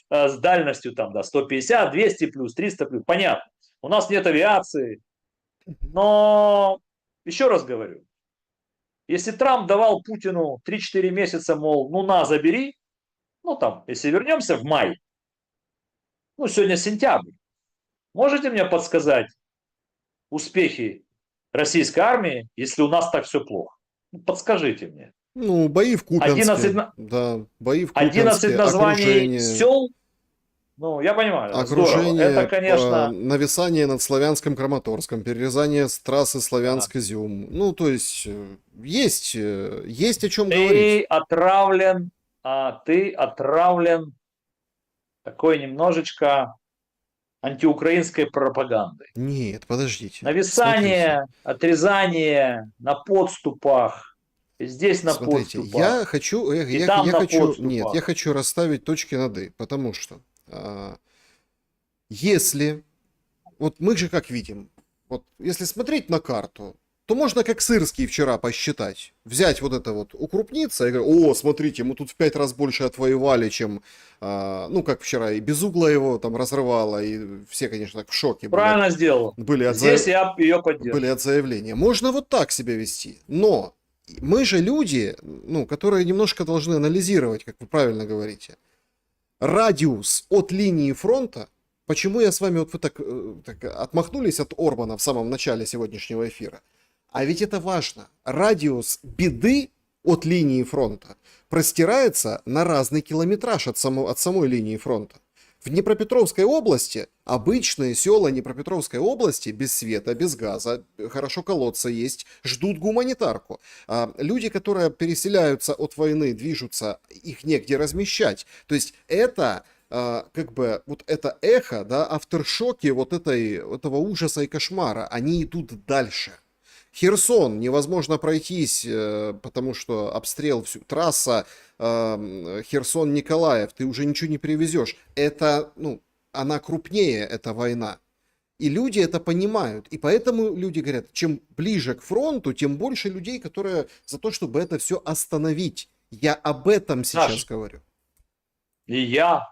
с дальностью там, да, 150, 200 плюс, 300 плюс. Понятно. У нас нет авиации. Но, еще раз говорю, если Трамп давал Путину 3-4 месяца, мол, ну на, забери, ну там, если вернемся в май, ну сегодня сентябрь, можете мне подсказать успехи российской армии, если у нас так все плохо? Ну, подскажите мне. Ну, бои в Купянске. 11, Да, бои в 11 Купянске, названий окружение. сел, ну, я понимаю, Окружение, здорово. Это, конечно, нависание над Славянском Краматорском, перерезание с трассы Славянск-Изюм. Ну, то есть, есть о чем говорить. ты отравлен такой немножечко антиукраинской пропагандой. Нет, подождите. Нависание, отрезание на подступах, и здесь на Смотрите, подступах, я хочу, и там на подступах. нет, я хочу расставить точки над «и», потому что если, вот мы же как видим, вот если смотреть на карту, то можно как Сырский вчера посчитать, взять вот это вот, укрупниться и говорить, о, смотрите, мы тут в 5 раз больше отвоевали, чем, ну, как вчера, и Безугла его там разрывало, и все, конечно, так в шоке были. Правильно сделал. Здесь я ее поддерживаю. Были от заявления. Можно вот так себя вести, но мы же люди, ну, которые немножко должны анализировать, как вы правильно говорите. Радиус от линии фронта, почему я с вами вот вы так отмахнулись от Орбана в самом начале сегодняшнего эфира, а ведь это важно. Радиус беды от линии фронта простирается на разный километраж от самой линии фронта. В Днепропетровской области, обычные села Днепропетровской области, без света, без газа, хорошо колодца есть, ждут гуманитарку. Люди, которые переселяются от войны, движутся, их негде размещать. То есть это как бы вот это эхо, да, авторшоки вот этого ужаса и кошмара, они идут дальше. Херсон невозможно пройтись, потому что обстрел, трасса Херсон-Николаев, ты уже ничего не привезешь. Это, ну, она крупнее, эта война. И люди это понимают. И поэтому люди говорят, чем ближе к фронту, тем больше людей, которые за то, чтобы это все остановить. Я об этом сейчас Саш, говорю. и я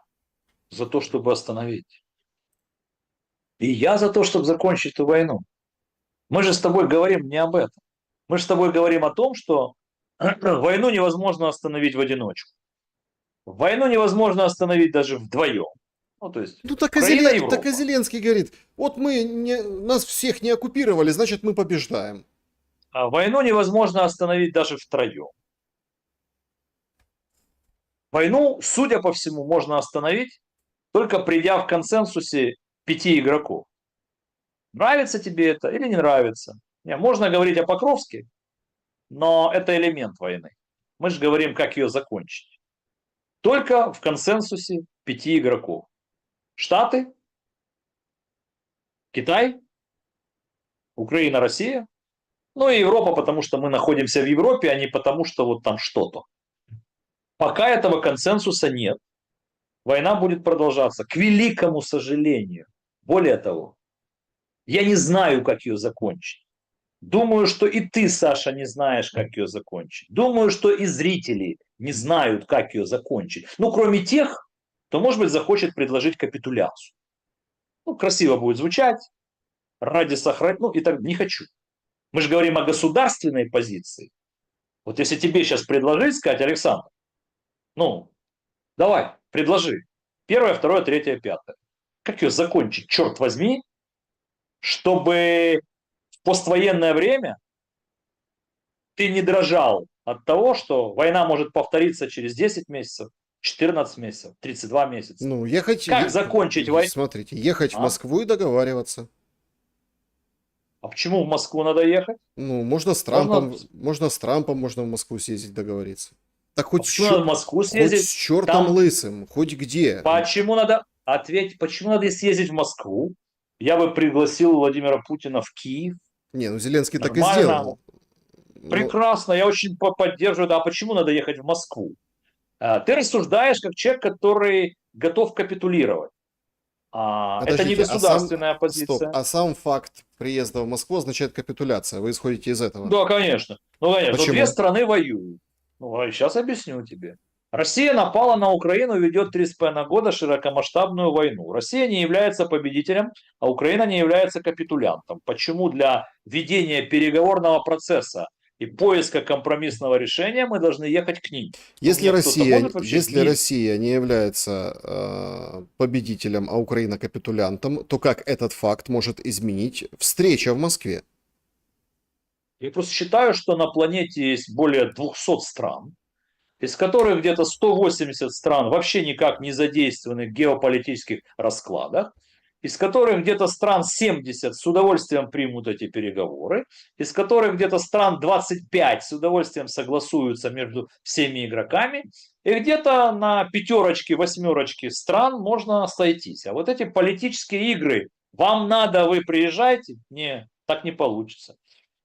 за то, чтобы остановить. И я за то, чтобы закончить эту войну. Мы же с тобой говорим не об этом. Мы же с тобой говорим о том, что войну невозможно остановить в одиночку. Войну невозможно остановить даже вдвоем. Ну, то есть Ну так и, Украина, так и Европа. Зеленский говорит, вот мы нас всех не оккупировали, значит мы побеждаем. А войну невозможно остановить даже втроем. Войну, судя по всему, можно остановить, только придя в консенсусе 5 игроков. Нравится тебе это или не нравится? Не, можно говорить о Покровске, но это элемент войны. Мы же говорим, как ее закончить. Только в консенсусе 5 игроков. Штаты, Китай, Украина, Россия, ну и Европа, потому что мы находимся в Европе, а не потому что вот там что-то. Пока этого консенсуса нет, война будет продолжаться, к великому сожалению. Более того, я не знаю, как ее закончить. Думаю, что и ты, Саша, не знаешь, как ее закончить. Думаю, что и зрители не знают, как ее закончить. Ну, кроме тех, кто, может быть, захочет предложить капитуляцию. Ну, красиво будет звучать, ради сохранения, ну, и так не хочу. Мы же говорим о государственной позиции. Вот если тебе сейчас предложить, сказать, Александр, ну, давай, предложи. Первое, второе, третье, пятое. Как ее закончить, черт возьми, чтобы в поствоенное время ты не дрожал от того, что война может повториться через 10 месяцев, 14 месяцев, 32 месяца. Ну, ехать, Как закончить войну? смотрите, ехать в А? Москву и договариваться. А почему в Москву надо ехать? Ну, Можно... можно в Москву съездить договориться. Так А почему надо в Москву хоть с съездить? чертом Там лысым, хоть где. почему надо... Ответь, почему надо съездить в Москву? Я бы пригласил Владимира Путина в Киев. Не, ну Зеленский так и Нормально. сделал. Ну, Прекрасно, я очень поддерживаю. Да, а почему надо ехать в Москву? Ты рассуждаешь как человек, который готов капитулировать. Это не подождите, государственная стоп, позиция. а сам факт приезда в Москву означает капитуляция. Вы исходите из этого. Да, конечно. Ну, конечно. Но две Почему? страны воюют. Ну, а сейчас объясню тебе. Россия напала на Украину и ведет 3,5 года широкомасштабную войну. Россия не является победителем, а Украина не является капитулянтом. Почему для ведения переговорного процесса и поиска компромиссного решения мы должны ехать к ним? Ну, мне кто-то может вообще Если объяснить? Россия не является победителем, а Украина капитулянтом, то как этот факт может изменить встреча в Москве? Я просто считаю, что на планете есть более 200 стран, из которых где-то 180 стран вообще никак не задействованы в геополитических раскладах, из которых где-то стран 70 с удовольствием примут эти переговоры, из которых где-то стран 25 с удовольствием согласуются между всеми игроками, и где-то на пятерочке, восьмерочке стран можно сойтись. А вот эти политические игры, вам надо, вы приезжаете, не, так не получится.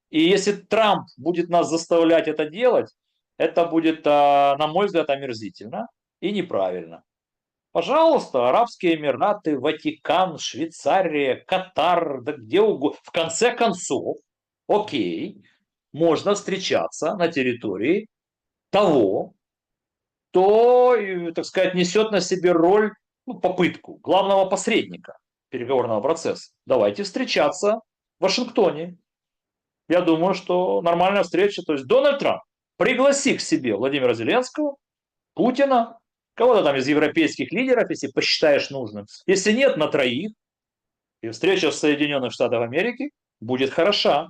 И если Трамп будет нас заставлять это делать, это будет, на мой взгляд, омерзительно и неправильно. Пожалуйста, Арабские Эмираты, Ватикан, Швейцария, Катар, да где угодно. В конце концов, окей, можно встречаться на территории того, кто, так сказать, несет на себе роль, ну, попытку главного посредника переговорного процесса. Давайте встречаться в Вашингтоне. Я думаю, что нормальная встреча. То есть Дональд Трамп, пригласи к себе Владимира Зеленского, Путина, кого-то там из европейских лидеров, если посчитаешь нужным. Если нет, на троих. И встреча в Соединенных Штатах Америки будет хороша.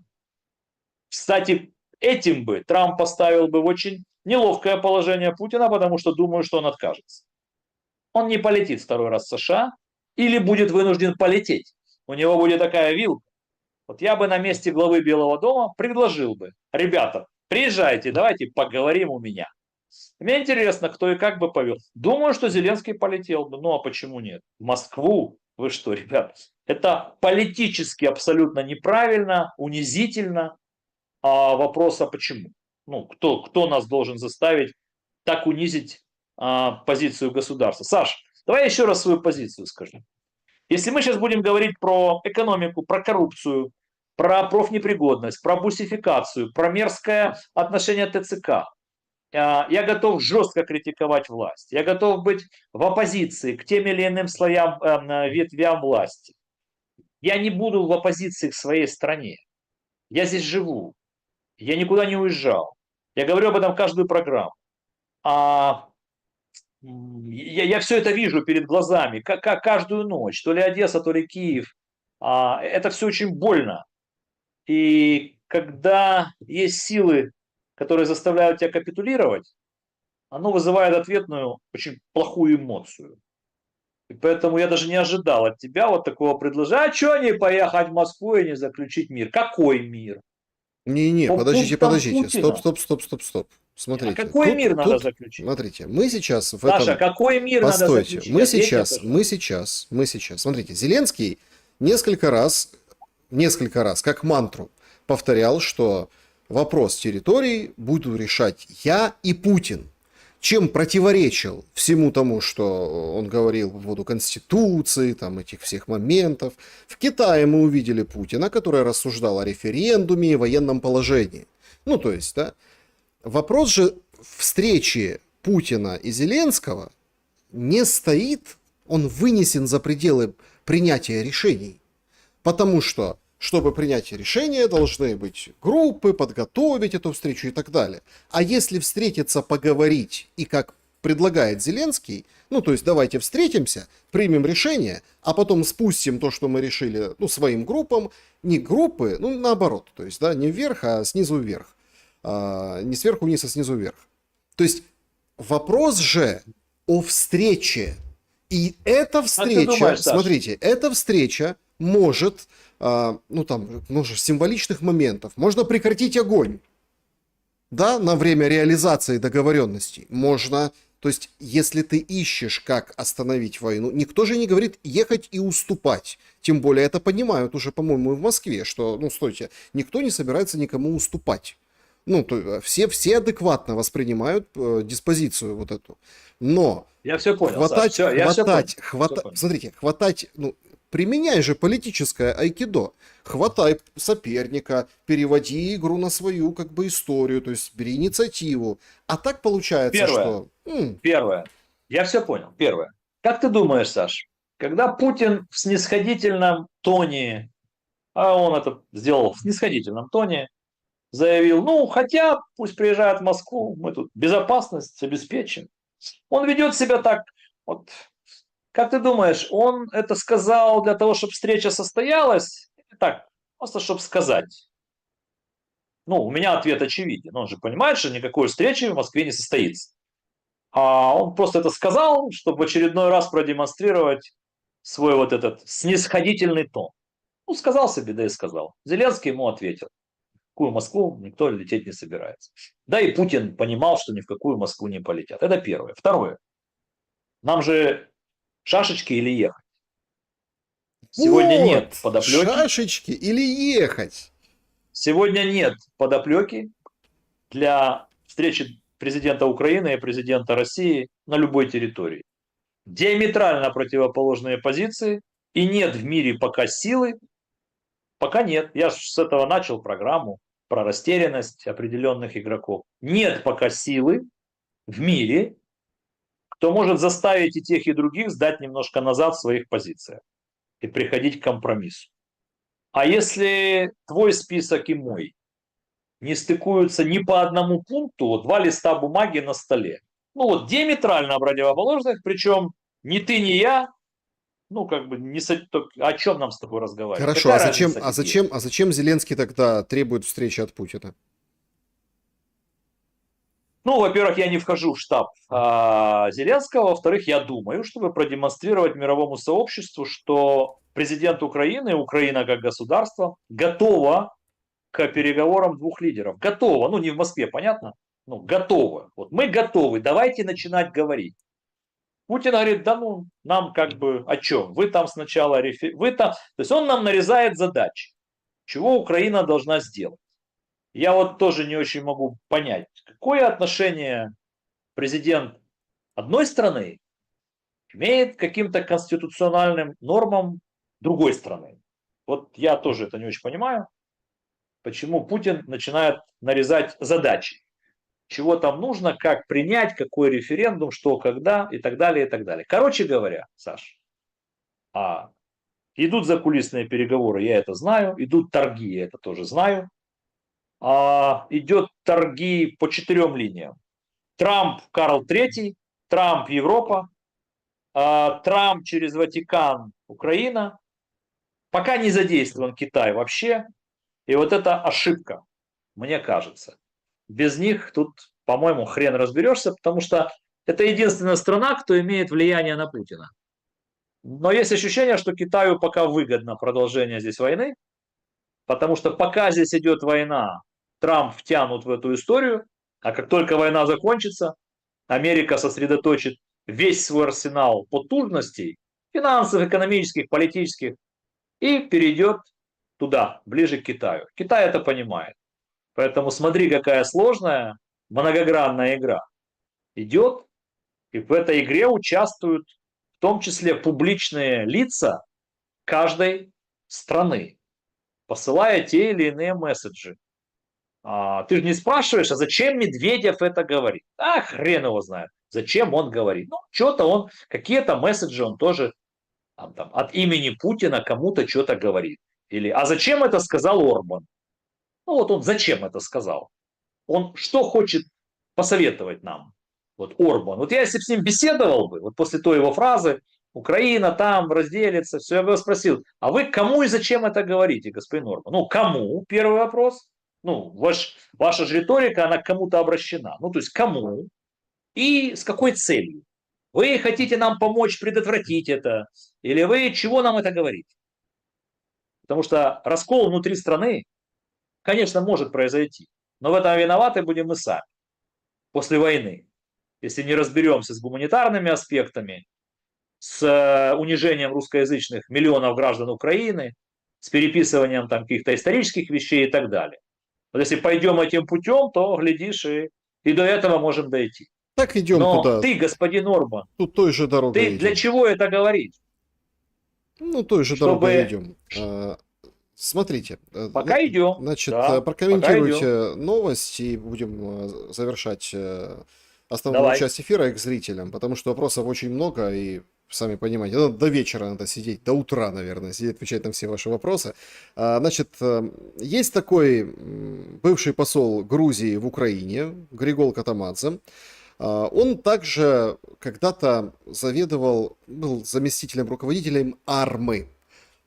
Кстати, этим бы Трамп поставил бы в очень неловкое положение Путина, потому что думаю, что он откажется. Он не полетит второй раз в США или будет вынужден полететь. У него будет такая вилка. Вот я бы на месте главы Белого дома предложил бы: ребята, приезжайте, давайте поговорим у меня. Мне интересно, кто и как бы повел. Думаю, что Зеленский полетел бы. Ну а почему нет? В Москву? Вы что, ребят? Это политически абсолютно неправильно, унизительно. вопроса почему. Ну, кто нас должен заставить так унизить позицию государства? Саш, давай еще раз свою позицию скажу. Если мы сейчас будем говорить про экономику, про коррупцию, про профнепригодность, про бусификацию, про мерзкое отношение ТЦК, я готов жестко критиковать власть. Я готов быть в оппозиции к тем или иным слоям, ветвям власти. Я не буду в оппозиции к своей стране. Я здесь живу. Я никуда не уезжал. Я говорю об этом каждую программу. А я все это вижу перед глазами, как каждую ночь. То ли Одесса, то ли Киев. Это все очень больно. И когда есть силы, которые заставляют тебя капитулировать, оно вызывает ответную, очень плохую эмоцию. И поэтому я даже не ожидал от тебя вот такого предложения. А что не поехать в Москву и не заключить мир? Какой мир? Не-не, По подождите, пунктам подождите. Стоп, Путина. стоп, стоп, стоп, стоп. А Смотрите, какой мир надо тут, заключить? смотрите, мы сейчас в Саша, этом... какой мир надо Постойте, заключить? Ответь мне, мы сейчас, смотрите, Зеленский несколько раз, как мантру повторял, что вопрос территорий буду решать я и Путин. Чем противоречил всему тому, что он говорил по поводу Конституции, там этих всех моментов. В Китае мы увидели Путина, который рассуждал о референдуме и военном положении. Ну, то есть, да, вопрос же встречи Путина и Зеленского не стоит, он вынесен за пределы принятия решений. Потому что, чтобы принять решение, должны быть группы, подготовить эту встречу и так далее. А если встретиться, поговорить, и как предлагает Зеленский, ну, то есть давайте встретимся, примем решение, а потом спустим то, что мы решили, ну, своим группам, не группы, ну, наоборот, то есть, да, не вверх, а снизу вверх. Не сверху вниз, а снизу вверх. То есть вопрос же о встрече. И эта встреча, думаешь, смотрите, эта встреча может, ну там, множество символичных моментов. Можно прекратить огонь, да, на время реализации договоренностей. Можно, то есть, если ты ищешь, как остановить войну, никто же не говорит ехать и уступать. Тем более это понимают уже, по-моему, и в Москве, что, ну, стойте, никто не собирается никому уступать. Ну, то, все адекватно воспринимают диспозицию вот эту. Но я все понял, хватать, Саш, смотрите, хватать, ну, применяй же политическое айкидо. Хватай соперника, переводи игру на свою, как бы, историю, то есть бери инициативу. А так получается, что... Первое. Я все понял. Первое. Как ты думаешь, Саш, когда Путин в снисходительном тоне, а он это сделал в снисходительном тоне, заявил, ну, хотя пусть приезжают в Москву, мы тут безопасность обеспечим. Он ведет себя так, вот, как ты думаешь, он это сказал для того, чтобы встреча состоялась? Так, просто чтобы сказать. Ну, у меня ответ очевиден. Он же понимает, что никакой встречи в Москве не состоится. А он просто это сказал, чтобы в очередной раз продемонстрировать свой вот этот снисходительный тон. Ну, сказал себе, да и сказал. Зеленский ему ответил. В какую Москву никто лететь не собирается. Да и Путин понимал, что ни в какую Москву не полетят. Это первое. Второе. Нам же шашечки или ехать? Сегодня Вот, нет подоплеки. шашечки или ехать? Сегодня нет подоплеки для встречи президента Украины и президента России на любой территории. Диаметрально противоположные позиции. И нет в мире пока силы. Пока нет. Я же с этого начал программу про растерянность определенных игроков. Нет пока силы в мире, кто может заставить и тех, и других сдать немножко назад в своих позициях и приходить к компромиссу. А если твой список и мой не стыкуются ни по одному пункту, вот два листа бумаги на столе, ну вот диаметрально противоположных, причем ни ты, ни я, ну как бы не о чем нам с тобой разговаривать? Хорошо, Какая разница, а зачем Зеленский тогда требует встречи от Путина? Ну, во-первых, я не вхожу в штаб Зеленского. Во-вторых, я думаю, чтобы продемонстрировать мировому сообществу, что президент Украины, Украина как государство, готова к переговорам двух лидеров. Готова. Ну, не в Москве, понятно? Ну, готова. Вот мы готовы. Давайте начинать говорить. Путин говорит, да ну, нам как бы о чем? Вы там сначала, вы там... То есть он нам нарезает задачи, чего Украина должна сделать. я вот тоже не очень могу понять, какое отношение президент одной страны имеет к каким-то конституциональным нормам другой страны. Вот я тоже это не очень понимаю, почему Путин начинает нарезать задачи. Чего там нужно, как принять, какой референдум, что, когда и так далее, и так далее. Короче говоря, Саш, идут закулисные переговоры, я это знаю, идут торги, я это тоже знаю. Идет торги по 4 линиям. Трамп, Карл III, Трамп, Европа, Трамп через Ватикан, Украина. Пока не задействован Китай вообще. И вот это ошибка, мне кажется. Без них тут, по-моему, хрен разберешься, потому что это единственная страна, кто имеет влияние на Путина. Но есть ощущение, что Китаю пока выгодно продолжение здесь войны, потому что пока здесь идет война, Трамп втянут в эту историю, а как только война закончится, Америка сосредоточит весь свой арсенал потужностей, финансовых, экономических, политических, и перейдет туда, ближе к Китаю. Китай это понимает. Поэтому смотри, какая сложная, многогранная игра идет, и в этой игре участвуют в том числе публичные лица каждой страны, посылая те или иные месседжи. Ты же не спрашиваешь, а зачем Медведев это говорит? Хрен его знает. Зачем он говорит? Ну, что-то он, какие-то месседжи он тоже там, от имени Путина кому-то что-то говорит. Или, а зачем это сказал Орбан? Ну вот он зачем это сказал? Он что хочет посоветовать нам? Вот Орбан. Вот я если бы с ним беседовал бы, вот после той его фразы, Украина там разделится, все, я бы его спросил, а вы кому и зачем это говорите, господин Орбан? Ну, кому? Первый вопрос. Ну, ваша же риторика, она к кому-то обращена. Ну, то есть, кому и с какой целью? Вы хотите нам помочь предотвратить это? Или вы чего нам это говорите? Потому что раскол внутри страны, конечно, может произойти. Но в этом виноваты будем мы сами после войны. Если не разберемся с гуманитарными аспектами, с унижением русскоязычных миллионов граждан Украины, с переписыванием там каких-то исторических вещей и так далее. Вот если пойдем этим путем, то, глядишь, и до этого можем дойти. Так идем Но туда. ты, господин Орбан, Тут той же дорогой ты для идем. чего это говоришь? Ну, той же дорогой Чтобы... идем. Смотрите, Пока идем. значит, Да, пока идем. прокомментируйте новость и будем завершать основную Давай. часть эфира к зрителям, потому что вопросов очень много, и сами понимаете, ну, до вечера надо сидеть, до утра, наверное, сидеть, отвечать на все ваши вопросы. Значит, есть такой бывший посол Грузии в Украине, Григол Катамадзе. Он также когда-то был заместителем руководителем АРМы.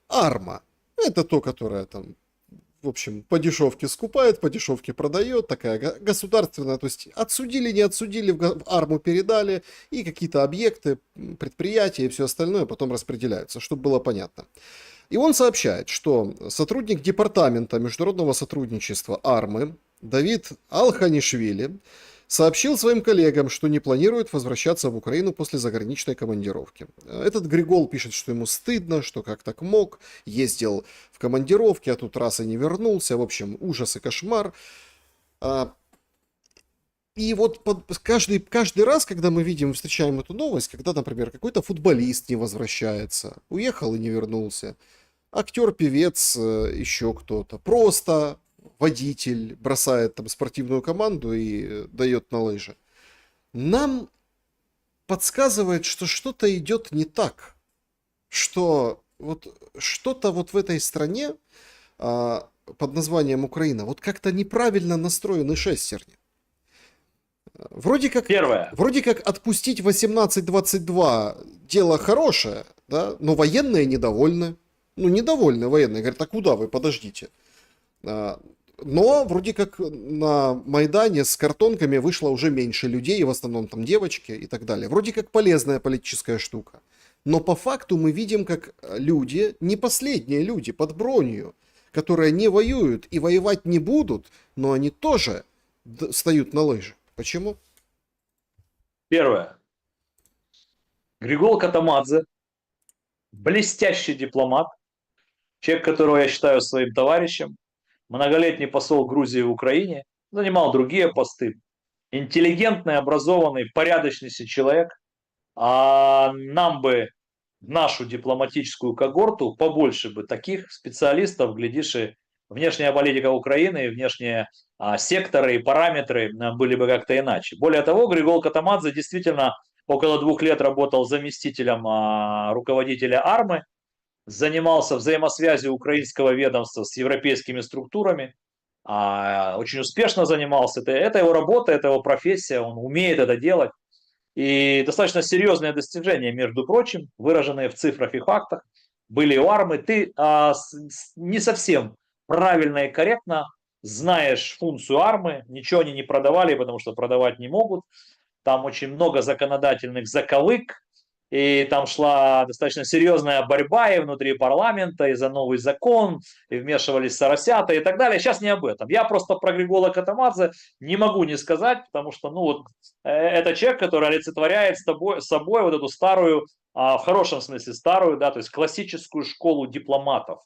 АРМА. Это то, которое там, в общем, по дешевке скупает, по дешевке продает, такая государственная, то есть отсудили, не отсудили, в арму передали, и какие-то объекты, предприятия и все остальное потом распределяются, чтобы было понятно. И он сообщает, что сотрудник департамента международного сотрудничества АРМы Давид Алханишвили сообщил своим коллегам, что не планирует возвращаться в Украину после заграничной командировки. Этот Григол пишет, что ему стыдно, что как так мог, ездил в командировке, а тут раз и не вернулся. В общем, ужас и кошмар. И вот каждый раз, когда мы встречаем эту новость, когда, например, какой-то футболист не возвращается, уехал и не вернулся, актер, певец, еще кто-то, просто водитель бросает там спортивную команду и дает на лыжи, нам подсказывает, что что-то идет не так, что вот что-то вот в этой стране под названием Украина вот как-то неправильно настроены шестерни. Вроде как отпустить 18-22 дело хорошее, да, но военные недовольны. Ну, недовольны военные. Говорят, а куда вы, подождите. Но вроде как на Майдане с картонками вышло уже меньше людей, в основном там девочки и так далее. Вроде как полезная политическая штука. Но по факту мы видим, как люди, не последние люди под бронью, которые не воюют и воевать не будут, но они тоже встают на лыжи. Почему? Первое. Григол Катамадзе, блестящий дипломат, человек, которого я считаю своим товарищем, многолетний посол Грузии в Украине, занимал другие посты. Интеллигентный, образованный, порядочный человек. А нам бы в нашу дипломатическую когорту побольше бы таких специалистов, глядишь, и внешняя политика Украины, и внешние секторы и параметры были бы как-то иначе. Более того, Григол Катамадзе действительно около 2 лет работал заместителем руководителя АРМы, занимался взаимосвязью украинского ведомства с европейскими структурами, очень успешно занимался. Это его работа, это его профессия, он умеет это делать. И достаточно серьезные достижения, между прочим, выраженные в цифрах и фактах, были у АРМы. Ты не совсем правильно и корректно знаешь функцию АРМы, ничего они не продавали, потому что продавать не могут. Там очень много законодательных заковык, и там шла достаточно серьезная борьба и внутри парламента, и за новый закон, и вмешивались соросята и так далее. Сейчас не об этом. Я просто про Григола Катамадзе не могу не сказать, потому что это человек, который олицетворяет собой вот эту старую, в хорошем смысле старую, да, то есть классическую школу дипломатов.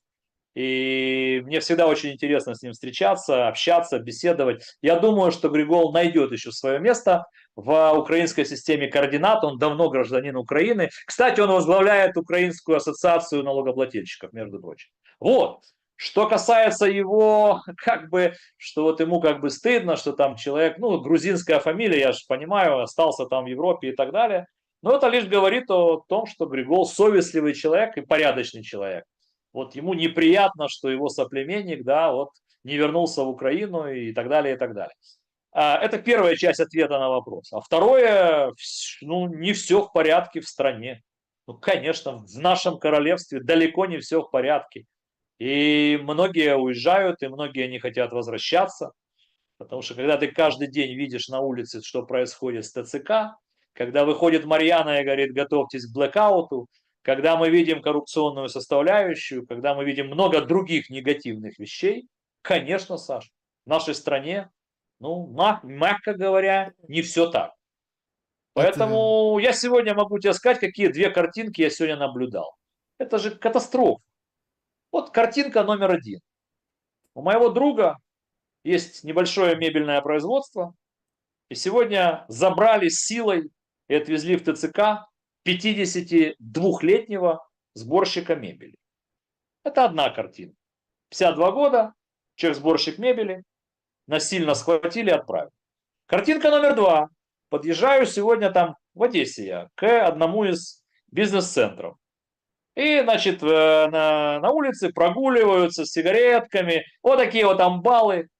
И мне всегда очень интересно с ним встречаться, общаться, беседовать. Я думаю, что Григол найдет еще свое место в украинской системе координат. Он давно гражданин Украины. Кстати, он возглавляет Украинскую ассоциацию налогоплательщиков, между прочим. Вот. Что касается его, что вот ему стыдно, что там человек, грузинская фамилия, я же понимаю, остался там в Европе и так далее. Но это лишь говорит о том, что Григол совестливый человек и порядочный человек. Вот ему неприятно, что его соплеменник, да, вот не вернулся в Украину и так далее, и так далее. Это первая часть ответа на вопрос. А второе, не все в порядке в стране. Конечно, в нашем королевстве далеко не все в порядке. И многие уезжают, и многие не хотят возвращаться. Потому что когда ты каждый день видишь на улице, что происходит с ТЦК, когда выходит Марьяна и говорит, готовьтесь к блэкауту, когда мы видим коррупционную составляющую, когда мы видим много других негативных вещей, конечно, Саш, в нашей стране, мягко говоря, не все так. Это... Поэтому я сегодня могу тебе сказать, какие 2 картинки я сегодня наблюдал. Это же катастрофа. Вот картинка номер 1. У моего друга есть небольшое мебельное производство, и сегодня забрали силой и отвезли в ТЦК 52-летнего сборщика мебели. Это одна картина. 52 года, человек сборщик мебели, насильно схватили и отправили. Картинка номер 2. Подъезжаю сегодня там в Одессе я к одному из бизнес-центров. И, на улице прогуливаются с сигаретками, вот такие вот амбалы,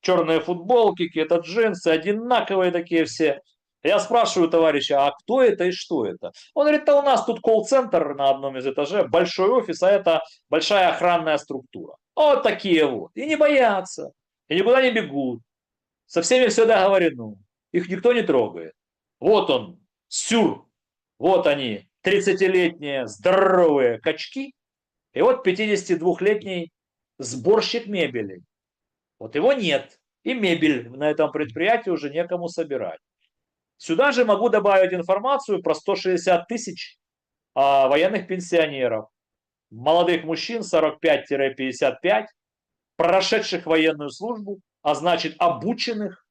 черные футболки, какие-то джинсы, одинаковые такие все. Я спрашиваю товарища, а кто это и что это? Он говорит, у нас тут колл-центр на одном из этажей, большой офис, а это большая охранная структура. Вот такие вот. И не боятся, и никуда не бегут. Со всеми все договорено. Их никто не трогает. Вот он, сюр. Вот они, 30-летние здоровые качки. И вот 52-летний сборщик мебели. Вот его нет. И мебель на этом предприятии уже некому собирать. Сюда же могу добавить информацию про 160 тысяч военных пенсионеров. Молодых мужчин 45-55, прошедших военную службу, а значит обученных.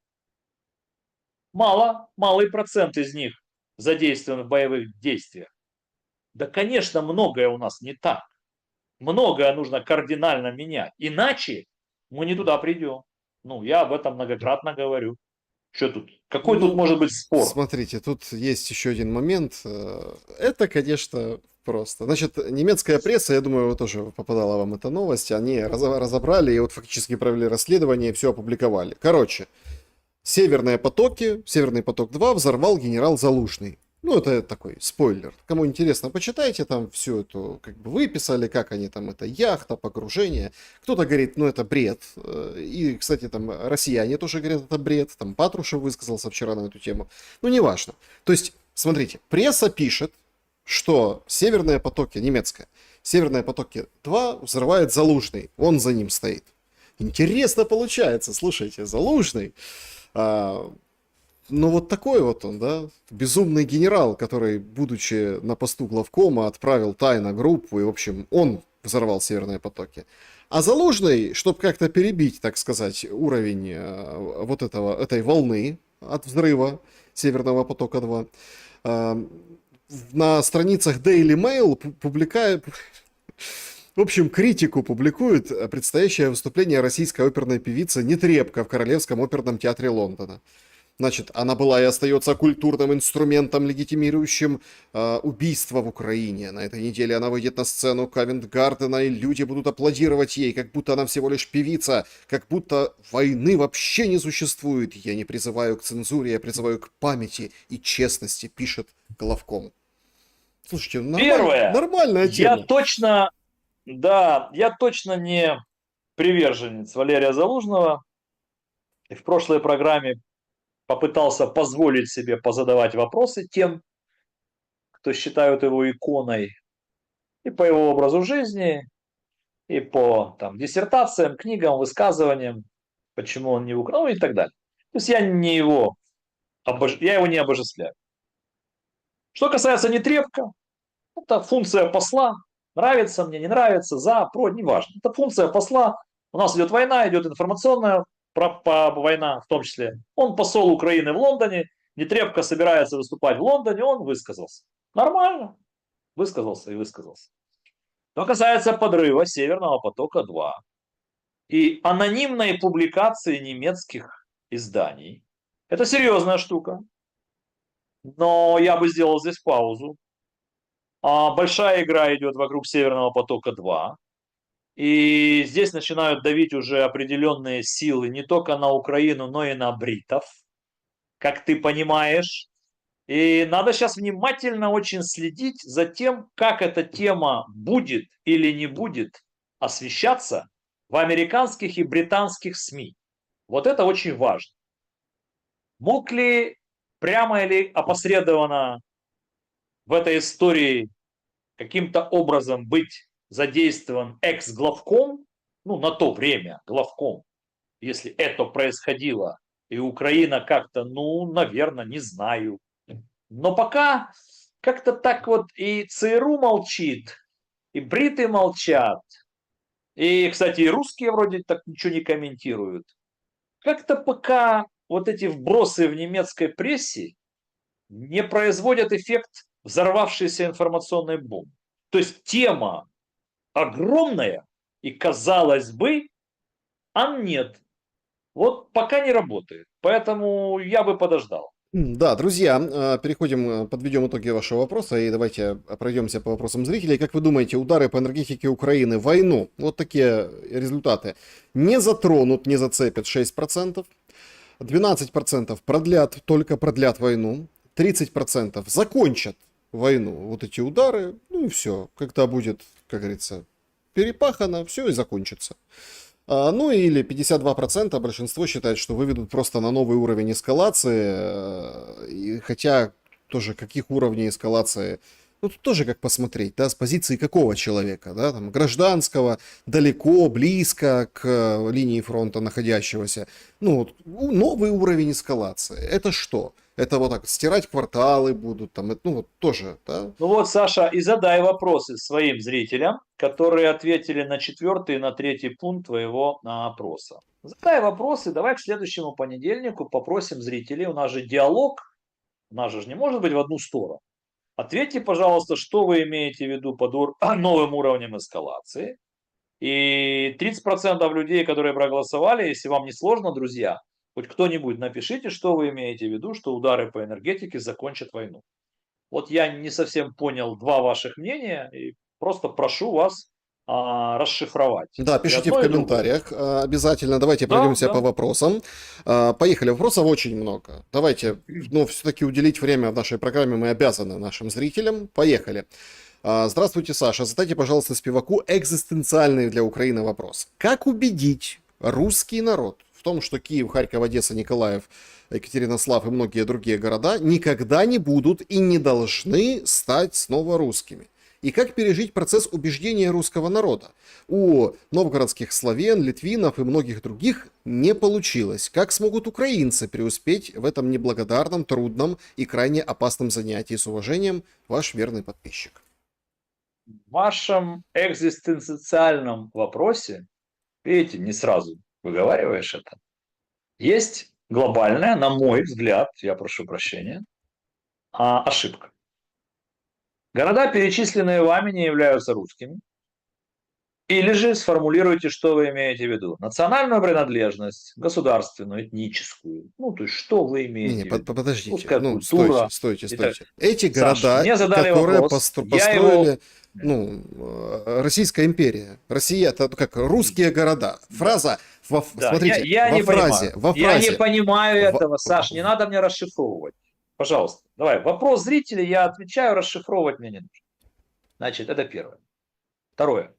Малый процент из них задействован в боевых действиях. Да, конечно, многое у нас не так. Многое нужно кардинально менять. Иначе мы не туда придем. Я об этом многократно говорю. Что тут? Какой тут может быть спор? Смотрите, тут есть еще один момент. Это, конечно, просто. Значит, немецкая пресса, я думаю, тоже попадала вам эта новость. Они разобрали и вот фактически провели расследование и все опубликовали. Короче, Северный поток-2 взорвал генерал Залужный. Это такой спойлер. Кому интересно, почитайте, там всю эту выписали, как они там, это яхта, погружение. Кто-то говорит, это бред. И, кстати, там россияне тоже говорят, это бред. Там Патрушев высказался вчера на эту тему. Неважно. То есть, смотрите, пресса пишет, что Северные потоки, немецкая, Северные потоки-2 взрывает Залужный. Он за ним стоит. Интересно получается, слушайте, Залужный... вот такой вот он, да, безумный генерал, который, будучи на посту главкома, отправил тайно группу, и, в общем, он взорвал Северные потоки. А Залужный, чтобы как-то перебить, так сказать, уровень этой волны от взрыва Северного потока-2, на страницах Daily Mail в общем, критику публикует предстоящее выступление российской оперной певицы Нетребко в Королевском оперном театре Лондона. Значит, она была и остается культурным инструментом, легитимирующим убийство в Украине. На этой неделе она выйдет на сцену Ковент-Гардена, и люди будут аплодировать ей, как будто она всего лишь певица, как будто войны вообще не существует. Я не призываю к цензуре, я призываю к памяти и честности, пишет Головком. Слушайте, Первое. нормальная тема. Я точно не приверженец Валерия Залужного. И в прошлой программе попытался позволить себе позадавать вопросы тем, кто считают его иконой, и по его образу жизни, и по диссертациям, книгам, высказываниям, почему он не украл, и так далее. То есть я его не обожествляю. Что касается Нетребко, это функция посла. Нравится мне, не нравится, за, против, неважно. Это функция посла. У нас идет война, идет информационная война в том числе. Он посол Украины в Лондоне. Нетребко собирается выступать в Лондоне, он высказался. Нормально. Высказался и высказался. Что касается подрыва Северного потока-2 и анонимной публикации немецких изданий, это серьезная штука. Но я бы сделал здесь паузу. Большая игра идет вокруг Северного потока-2. И здесь начинают давить уже определенные силы не только на Украину, но и на бритов, как ты понимаешь. И надо сейчас внимательно очень следить за тем, как эта тема будет или не будет освещаться в американских и британских СМИ. Вот это очень важно. Мог ли прямо или опосредованно в этой истории каким-то образом быть задействован экс-главком, на то время главком, если это происходило, и Украина как-то, наверное, не знаю. Но пока как-то так вот и ЦРУ молчит, и бриты молчат, и, кстати, и русские вроде так ничего не комментируют. Как-то пока вот эти вбросы в немецкой прессе не производят эффект взорвавшейся информационной бомбы. То есть тема огромная, и казалось бы, а нет. Вот пока не работает. Поэтому я бы подождал. Да, друзья, подведем итоги вашего вопроса и давайте пройдемся по вопросам зрителей. Как вы думаете, удары по энергетике Украины, войну, вот такие результаты, не затронут, не зацепят 6%, 12% только продлят войну, 30% закончат войну, вот эти удары, и все, когда будет, как говорится, перепахано, все и закончится. Или 52% большинство считает, что выведут просто на новый уровень эскалации, хотя тоже каких уровней эскалации, тут тоже как посмотреть, да, с позиции какого человека, да, гражданского, далеко, близко к линии фронта находящегося, новый уровень эскалации, это что? Это вот так, стирать кварталы будут, тоже, да? Саша, и задай вопросы своим зрителям, которые ответили на 4-й и на 3-й пункт твоего опроса. Задай вопросы, давай к следующему понедельнику попросим зрителей, у нас же диалог, у нас же не может быть в одну сторону. Ответьте, пожалуйста, что вы имеете в виду под новым уровнем эскалации. И 30% людей, которые проголосовали, если вам не сложно, друзья, хоть кто-нибудь напишите, что вы имеете в виду, что удары по энергетике закончат войну. Вот я не совсем понял два ваших мнения и просто прошу вас расшифровать. Да, пишите в комментариях обязательно. Давайте пройдемся по вопросам. Поехали. Вопросов очень много. Давайте, все-таки уделить время в нашей программе мы обязаны нашим зрителям. Поехали. Здравствуйте, Саша. Задайте, пожалуйста, Спиваку экзистенциальный для Украины вопрос. Как убедить русский народ в том, что Киев, Харьков, Одесса, Николаев, Екатеринослав и многие другие города никогда не будут и не должны стать снова русскими? И как пережить процесс убеждения русского народа? У новгородских славян, литвинов и многих других не получилось. Как смогут украинцы преуспеть в этом неблагодарном, трудном и крайне опасном занятии? С уважением, ваш верный подписчик. В вашем экзистенциальном вопросе Видите, не сразу выговариваешь это. Есть глобальная, на мой взгляд, я прошу прощения, ошибка. Города, перечисленные вами, не являются русскими. Или же сформулируйте, что вы имеете в виду. Национальную принадлежность, государственную, этническую. Ну, то есть, что вы Не, имеете в виду? подождите, Русская ну, стойте, культура. стойте, И так. стойте. Эти Саш, города, мне задали которые вопрос, я его... построили, ну, Российская империя, Россия, это как русские города. Фраза, Да, смотрите, я не понимаю. во Я не фразе, понимаю в- этого, Саш, не надо мне расшифровывать. Пожалуйста, давай. Вопрос зрителей я отвечаю, расшифровывать мне не нужно. Значит, это первое. Второе.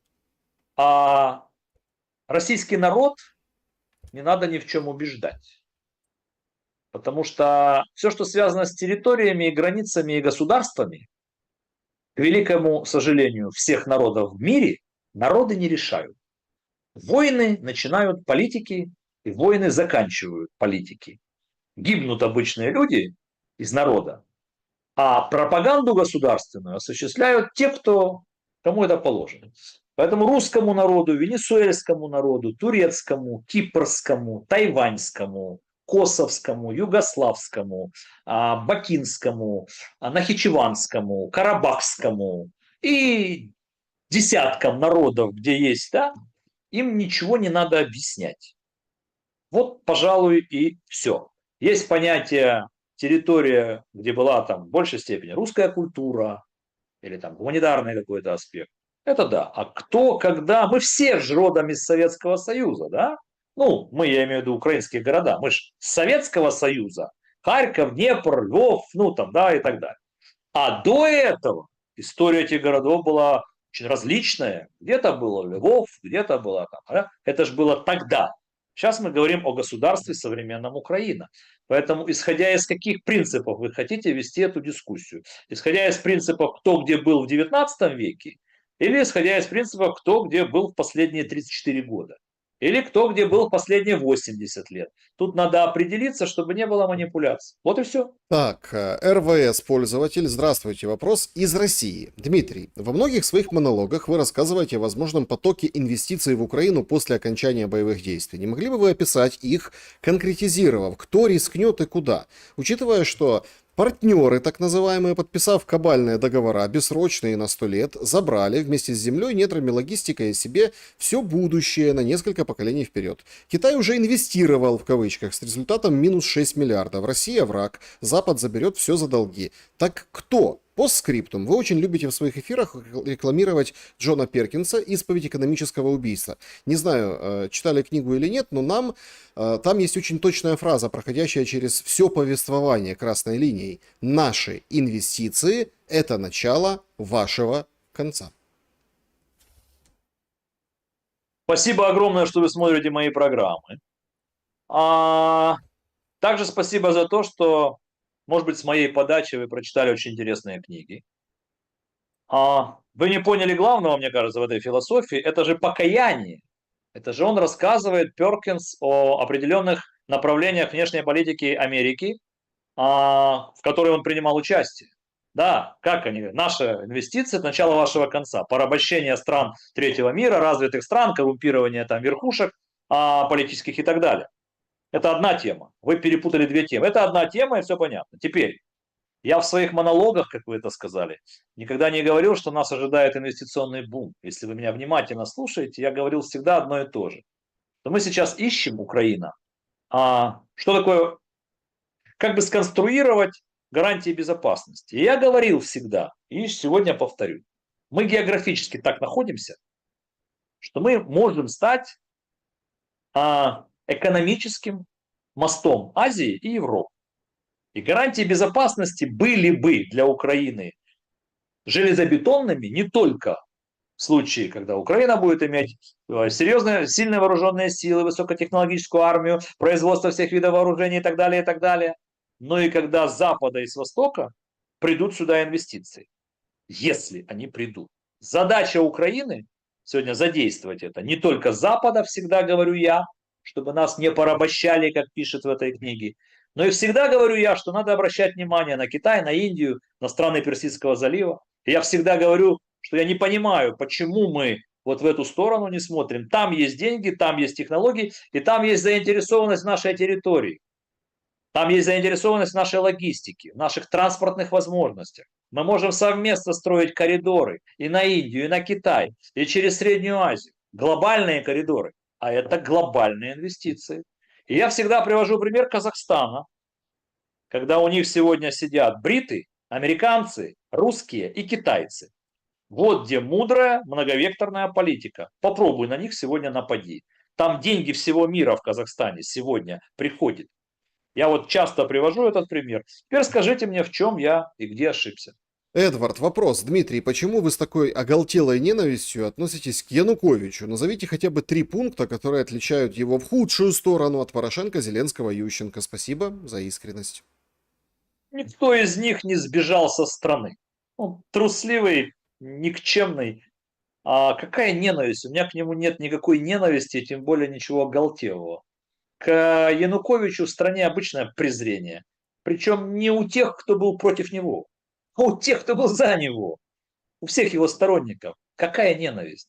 А российский народ не надо ни в чем убеждать. Потому что все, что связано с территориями, и границами и государствами, к великому сожалению всех народов в мире, народы не решают. Войны начинают политики, и войны заканчивают политики. Гибнут обычные люди из народа, а пропаганду государственную осуществляют те, кому это положено. Поэтому русскому народу, венесуэльскому народу, турецкому, кипрскому, тайваньскому, косовскому, югославскому, бакинскому, нахичеванскому, карабахскому и десяткам народов, где есть, да, им ничего не надо объяснять. Вот, пожалуй, и все. Есть понятие территория, где была там в большей степени русская культура или там гуманитарный какой-то аспект. Это да. А кто, когда? Мы все же родом из Советского Союза, да? Ну, я имею в виду украинские города. Мы же с Советского Союза. Харьков, Днепр, Львов, ну там, да, и так далее. А до этого история этих городов была очень различная. Где-то было Львов, где-то было там. Да? Это же было тогда. Сейчас мы говорим о государстве современном Украина. Поэтому, исходя из каких принципов вы хотите вести эту дискуссию? Исходя из принципов, кто где был в XIX веке, или исходя из принципов, кто где был в последние 34 года? Или кто где был в последние 80 лет? Тут надо определиться, чтобы не было манипуляций. Вот и все. Так, РВС-пользователь, здравствуйте, вопрос из России. Дмитрий, во многих своих монологах вы рассказываете о возможном потоке инвестиций в Украину после окончания боевых действий. Не могли бы вы описать их, конкретизировав, кто рискнет и куда? Учитывая, что партнеры, так называемые, подписав кабальные договора, бессрочные на 100 лет, забрали вместе с землей, недрами, логистикой себе все будущее на несколько поколений вперед. Китай уже инвестировал, в кавычках, с результатом минус 6 миллиардов. Россия враг, Запад заберет все за долги. Так кто? Постскриптум. Вы очень любите в своих эфирах рекламировать Джона Перкинса «Исповедь экономического убийства». Не знаю, читали книгу или нет, но нам там есть очень точная фраза, проходящая через все повествование красной линией. Наши инвестиции – это начало вашего конца. Спасибо огромное, что вы смотрите мои программы. Также спасибо за то, что, может быть, с моей подачи вы прочитали очень интересные книги. Вы не поняли главного, мне кажется, в этой философии. Это же покаяние. Это же он рассказывает, Перкинс, о определенных направлениях внешней политики Америки, в которой он принимал участие. Да, как они говорят, наши инвестиции – это начало вашего конца. Порабощение стран третьего мира, развитых стран, коррумпирование там верхушек политических и так далее. Это одна тема. Вы перепутали две темы. Это одна тема, и все понятно. Теперь, я в своих монологах, как вы это сказали, никогда не говорил, что нас ожидает инвестиционный бум. Если вы меня внимательно слушаете, я говорил всегда одно и то же. Что мы сейчас ищем, Украина, что такое, как бы сконструировать гарантии безопасности. И я говорил всегда, и сегодня повторю. Мы географически так находимся, что мы можем стать экономическим мостом Азии и Европы. И гарантии безопасности были бы для Украины железобетонными не только в случае, когда Украина будет иметь серьезные, сильные вооруженные силы, высокотехнологическую армию, производство всех видов вооружений и так далее, но и когда с Запада и с Востока придут сюда инвестиции, если они придут. Задача Украины сегодня задействовать это не только с Запада, всегда говорю я, чтобы нас не порабощали, как пишет в этой книге, но и всегда говорю я, что надо обращать внимание на Китай, на Индию, на страны Персидского залива. И я всегда говорю, что я не понимаю, почему мы вот в эту сторону не смотрим. Там есть деньги, там есть технологии, и там есть заинтересованность в нашей территории. Там есть заинтересованность в нашей логистике, в наших транспортных возможностях. Мы можем совместно строить коридоры и на Индию, и на Китай, и через Среднюю Азию. Глобальные коридоры. А это глобальные инвестиции. И я всегда привожу пример Казахстана, когда у них сегодня сидят бриты, американцы, русские и китайцы. Вот где мудрая многовекторная политика. Попробуй на них сегодня напади. Там деньги всего мира в Казахстане сегодня приходят. Я вот часто привожу этот пример. Теперь скажите мне, в чем я и где ошибся. Эдвард, вопрос. Дмитрий, почему вы с такой оголтелой ненавистью относитесь к Януковичу? Назовите хотя бы 3 пункта, которые отличают его в худшую сторону от Порошенко, Зеленского, Ющенко. Спасибо за искренность. Никто из них не сбежал со страны. Он трусливый, никчемный. А какая ненависть? У меня к нему нет никакой ненависти, тем более ничего оголтелого. К Януковичу в стране обычное презрение. Причем не у тех, кто был против него, а у тех, кто был за него. У всех его сторонников. Какая ненависть?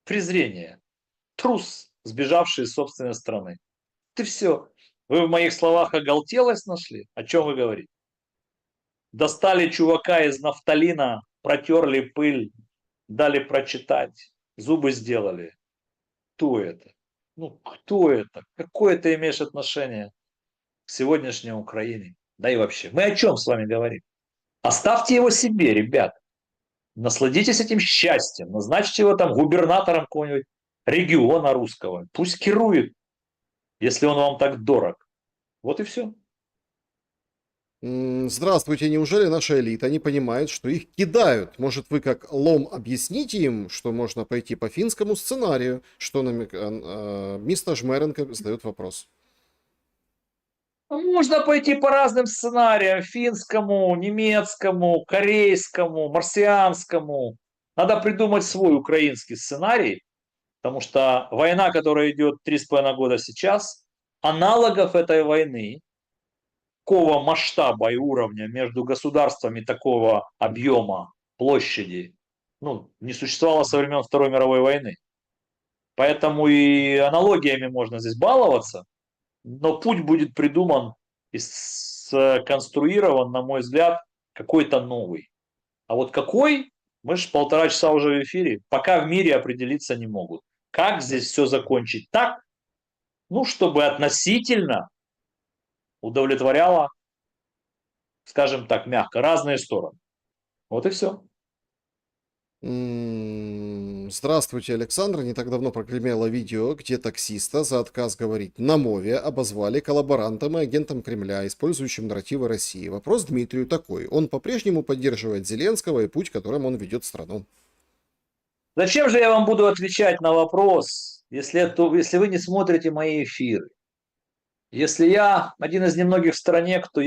Презрение. Трус, сбежавший из собственной страны. Ты все. Вы в моих словах оголтелость нашли? О чем вы говорите? Достали чувака из нафталина, протерли пыль, дали прочитать, зубы сделали. Кто это? Ну, кто это? Какое ты имеешь отношение к сегодняшней Украине? Да и вообще, мы о чем с вами говорим? Оставьте его себе, ребят. Насладитесь этим счастьем. Назначьте его там губернатором какого-нибудь региона русского. Пусть керует, если он вам так дорог. Вот и все. Здравствуйте, неужели наша элита не понимает, что их кидают? Может, вы как лом объясните им, что можно пойти по финскому сценарию? Что мистер Жмеренко задает вопрос. Можно пойти по разным сценариям. Финскому, немецкому, корейскому, марсианскому. Надо придумать свой украинский сценарий, потому что война, которая идет 3,5 года сейчас, аналогов этой войны, такого масштаба и уровня между государствами такого объема, площади, ну, не существовало со времен Второй мировой войны. Поэтому и аналогиями можно здесь баловаться, но путь будет придуман и сконструирован, на мой взгляд, какой-то новый. А вот какой, мы же 1,5 часа уже в эфире, пока в мире определиться не могут. Как здесь все закончить так, ну, чтобы относительно удовлетворяло, скажем так, мягко, разные стороны. Вот и все. Здравствуйте, Александр. Не так давно прогремело видео, где таксиста за отказ говорить на мове обозвали коллаборантом и агентом Кремля, использующим нарративы России. Вопрос Дмитрию такой. Он по-прежнему поддерживает Зеленского и путь, которым он ведет страну. Зачем же я вам буду отвечать на вопрос, если вы не смотрите мои эфиры? Если я один из немногих в стране, кто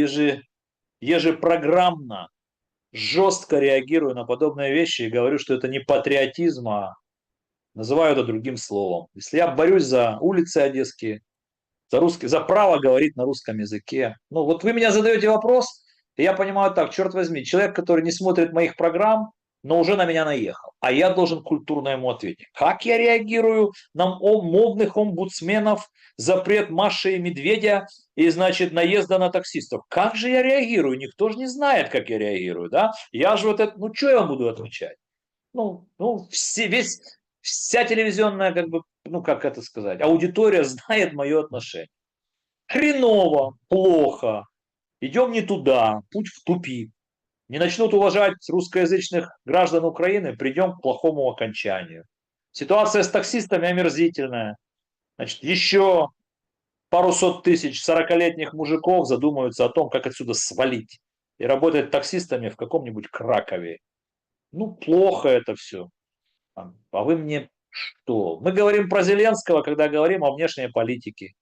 ежепрограммно, жестко реагирую на подобные вещи и говорю, что это не патриотизм, а называю это другим словом. Если я борюсь за улицы одесские, за право говорить на русском языке. Ну вот вы меня задаете вопрос, и я понимаю так, черт возьми, человек, который не смотрит моих программ, но уже на меня наехал. А я должен культурно ему ответить. Как я реагирую на модных омбудсменов, запрет Маши и Медведя и, значит, наезда на таксистов? Как же я реагирую? Никто же не знает, как я реагирую, да? Я же вот это, ну что я вам буду отвечать? Вся телевизионная, как бы, ну как это сказать, аудитория знает мое отношение. Хреново, плохо, идем не туда, путь в тупик. Не начнут уважать русскоязычных граждан Украины, придем к плохому окончанию. Ситуация с таксистами омерзительная. Значит, еще пару сот тысяч 40-летних мужиков задумаются о том, как отсюда свалить и работать таксистами в каком-нибудь Кракове. Ну, плохо это все. А вы мне что? Мы говорим про Зеленского, когда говорим о внешней политике,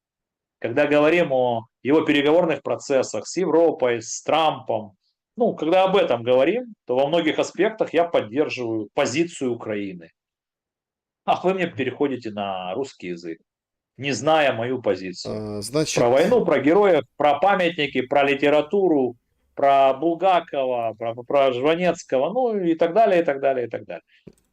когда говорим о его переговорных процессах с Европой, с Трампом. Ну, когда об этом говорим, то во многих аспектах я поддерживаю позицию Украины. А вы мне переходите на русский язык, не зная мою позицию. Значит, Про войну, про героев, про памятники, про литературу, про Булгакова, про Жванецкого, ну и так далее, и так далее, и так далее.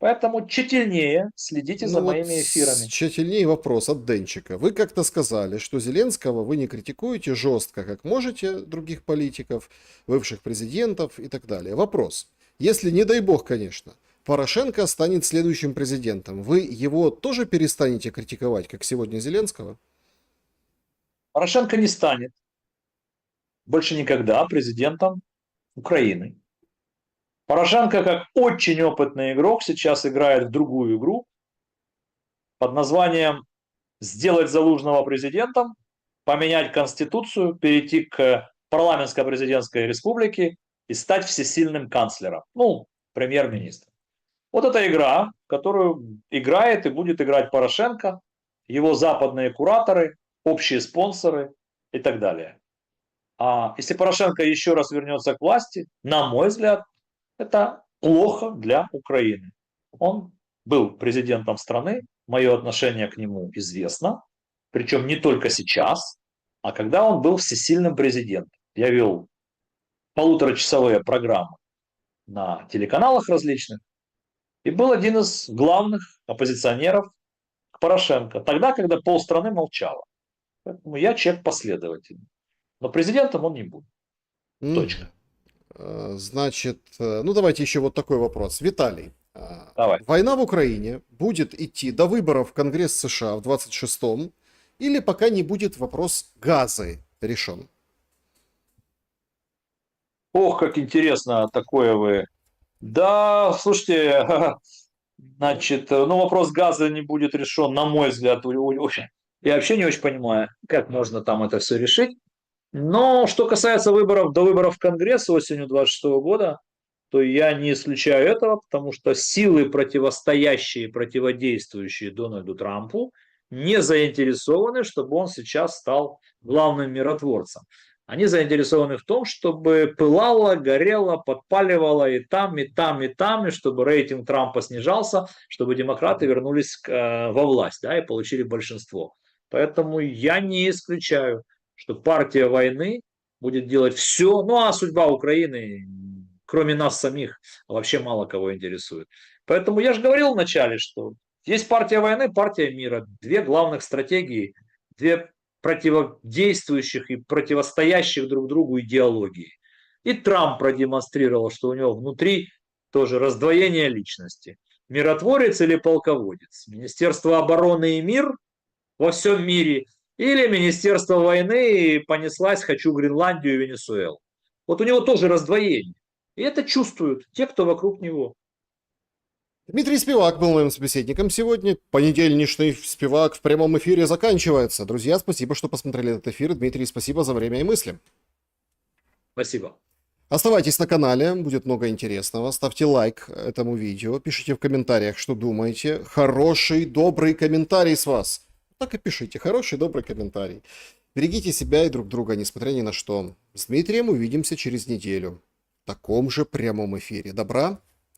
Поэтому тщательнее следите за Ну вот моими эфирами. тщательнее вопрос от Денчика. Вы как-то сказали, что Зеленского вы не критикуете жестко, как можете, других политиков, бывших президентов и так далее. Вопрос. Если, не дай бог, конечно, Порошенко станет следующим президентом, вы его тоже перестанете критиковать, как сегодня Зеленского? Порошенко не станет больше никогда президентом Украины. Порошенко, как очень опытный игрок, сейчас играет в другую игру под названием «Сделать Залужного президентом», поменять конституцию, перейти к парламентско-президентской республике и стать всесильным канцлером, ну, премьер-министром. Вот эта игра, которую играет и будет играть Порошенко, его западные кураторы, общие спонсоры и так далее. А если Порошенко еще раз вернется к власти, на мой взгляд, это плохо для Украины. Он был президентом страны, мое отношение к нему известно, причем не только сейчас, а когда он был всесильным президентом. Я вел полуторачасовые программы на телеканалах различных и был один из главных оппозиционеров к Порошенко, тогда, когда полстраны молчало. Поэтому я человек последовательный. Но президентом он не будет. Точка. Значит, ну давайте еще вот такой вопрос. Виталий, Давай. война в Украине будет идти до выборов в Конгресс США в 26-м, или пока не будет вопрос Газы решен? Ох, как интересно такое вы. Да, слушайте, значит, ну вопрос газа не будет решен, на мой взгляд, я вообще не очень понимаю, как можно там это все решить. Но что касается выборов, до выборов в Конгресс осенью 26 года, то я не исключаю этого, потому что силы, противостоящие, противодействующие Дональду Трампу, не заинтересованы, чтобы он сейчас стал главным миротворцем. Они заинтересованы в том, чтобы пылало, горело, подпаливало и там, и там, и там, и чтобы рейтинг Трампа снижался, чтобы демократы вернулись во власть, да, и получили большинство. Поэтому я не исключаю, что партия войны будет делать все, ну а судьба Украины, кроме нас самих, вообще мало кого интересует. Поэтому я же говорил вначале, что есть партия войны, партия мира, две главных стратегии, две противодействующих и противостоящих друг другу идеологии. И Трамп продемонстрировал, что у него внутри тоже раздвоение личности. Миротворец или полководец? Министерство обороны и мир во всем мире или Министерство войны и понеслась «хочу Гренландию и Венесуэлу». Вот у него тоже раздвоение. И это чувствуют те, кто вокруг него. Дмитрий Спивак был моим собеседником сегодня. Понедельничный Спивак в прямом эфире заканчивается. Друзья, спасибо, что посмотрели этот эфир. Дмитрий, спасибо за время и мысли. Спасибо. Оставайтесь на канале, будет много интересного. Ставьте лайк этому видео, пишите в комментариях, что думаете. Хороший, добрый комментарий с вас. Так и пишите, хороший, добрый комментарий. Берегите себя и друг друга, несмотря ни на что. С Дмитрием увидимся через неделю. В таком же прямом эфире. Добра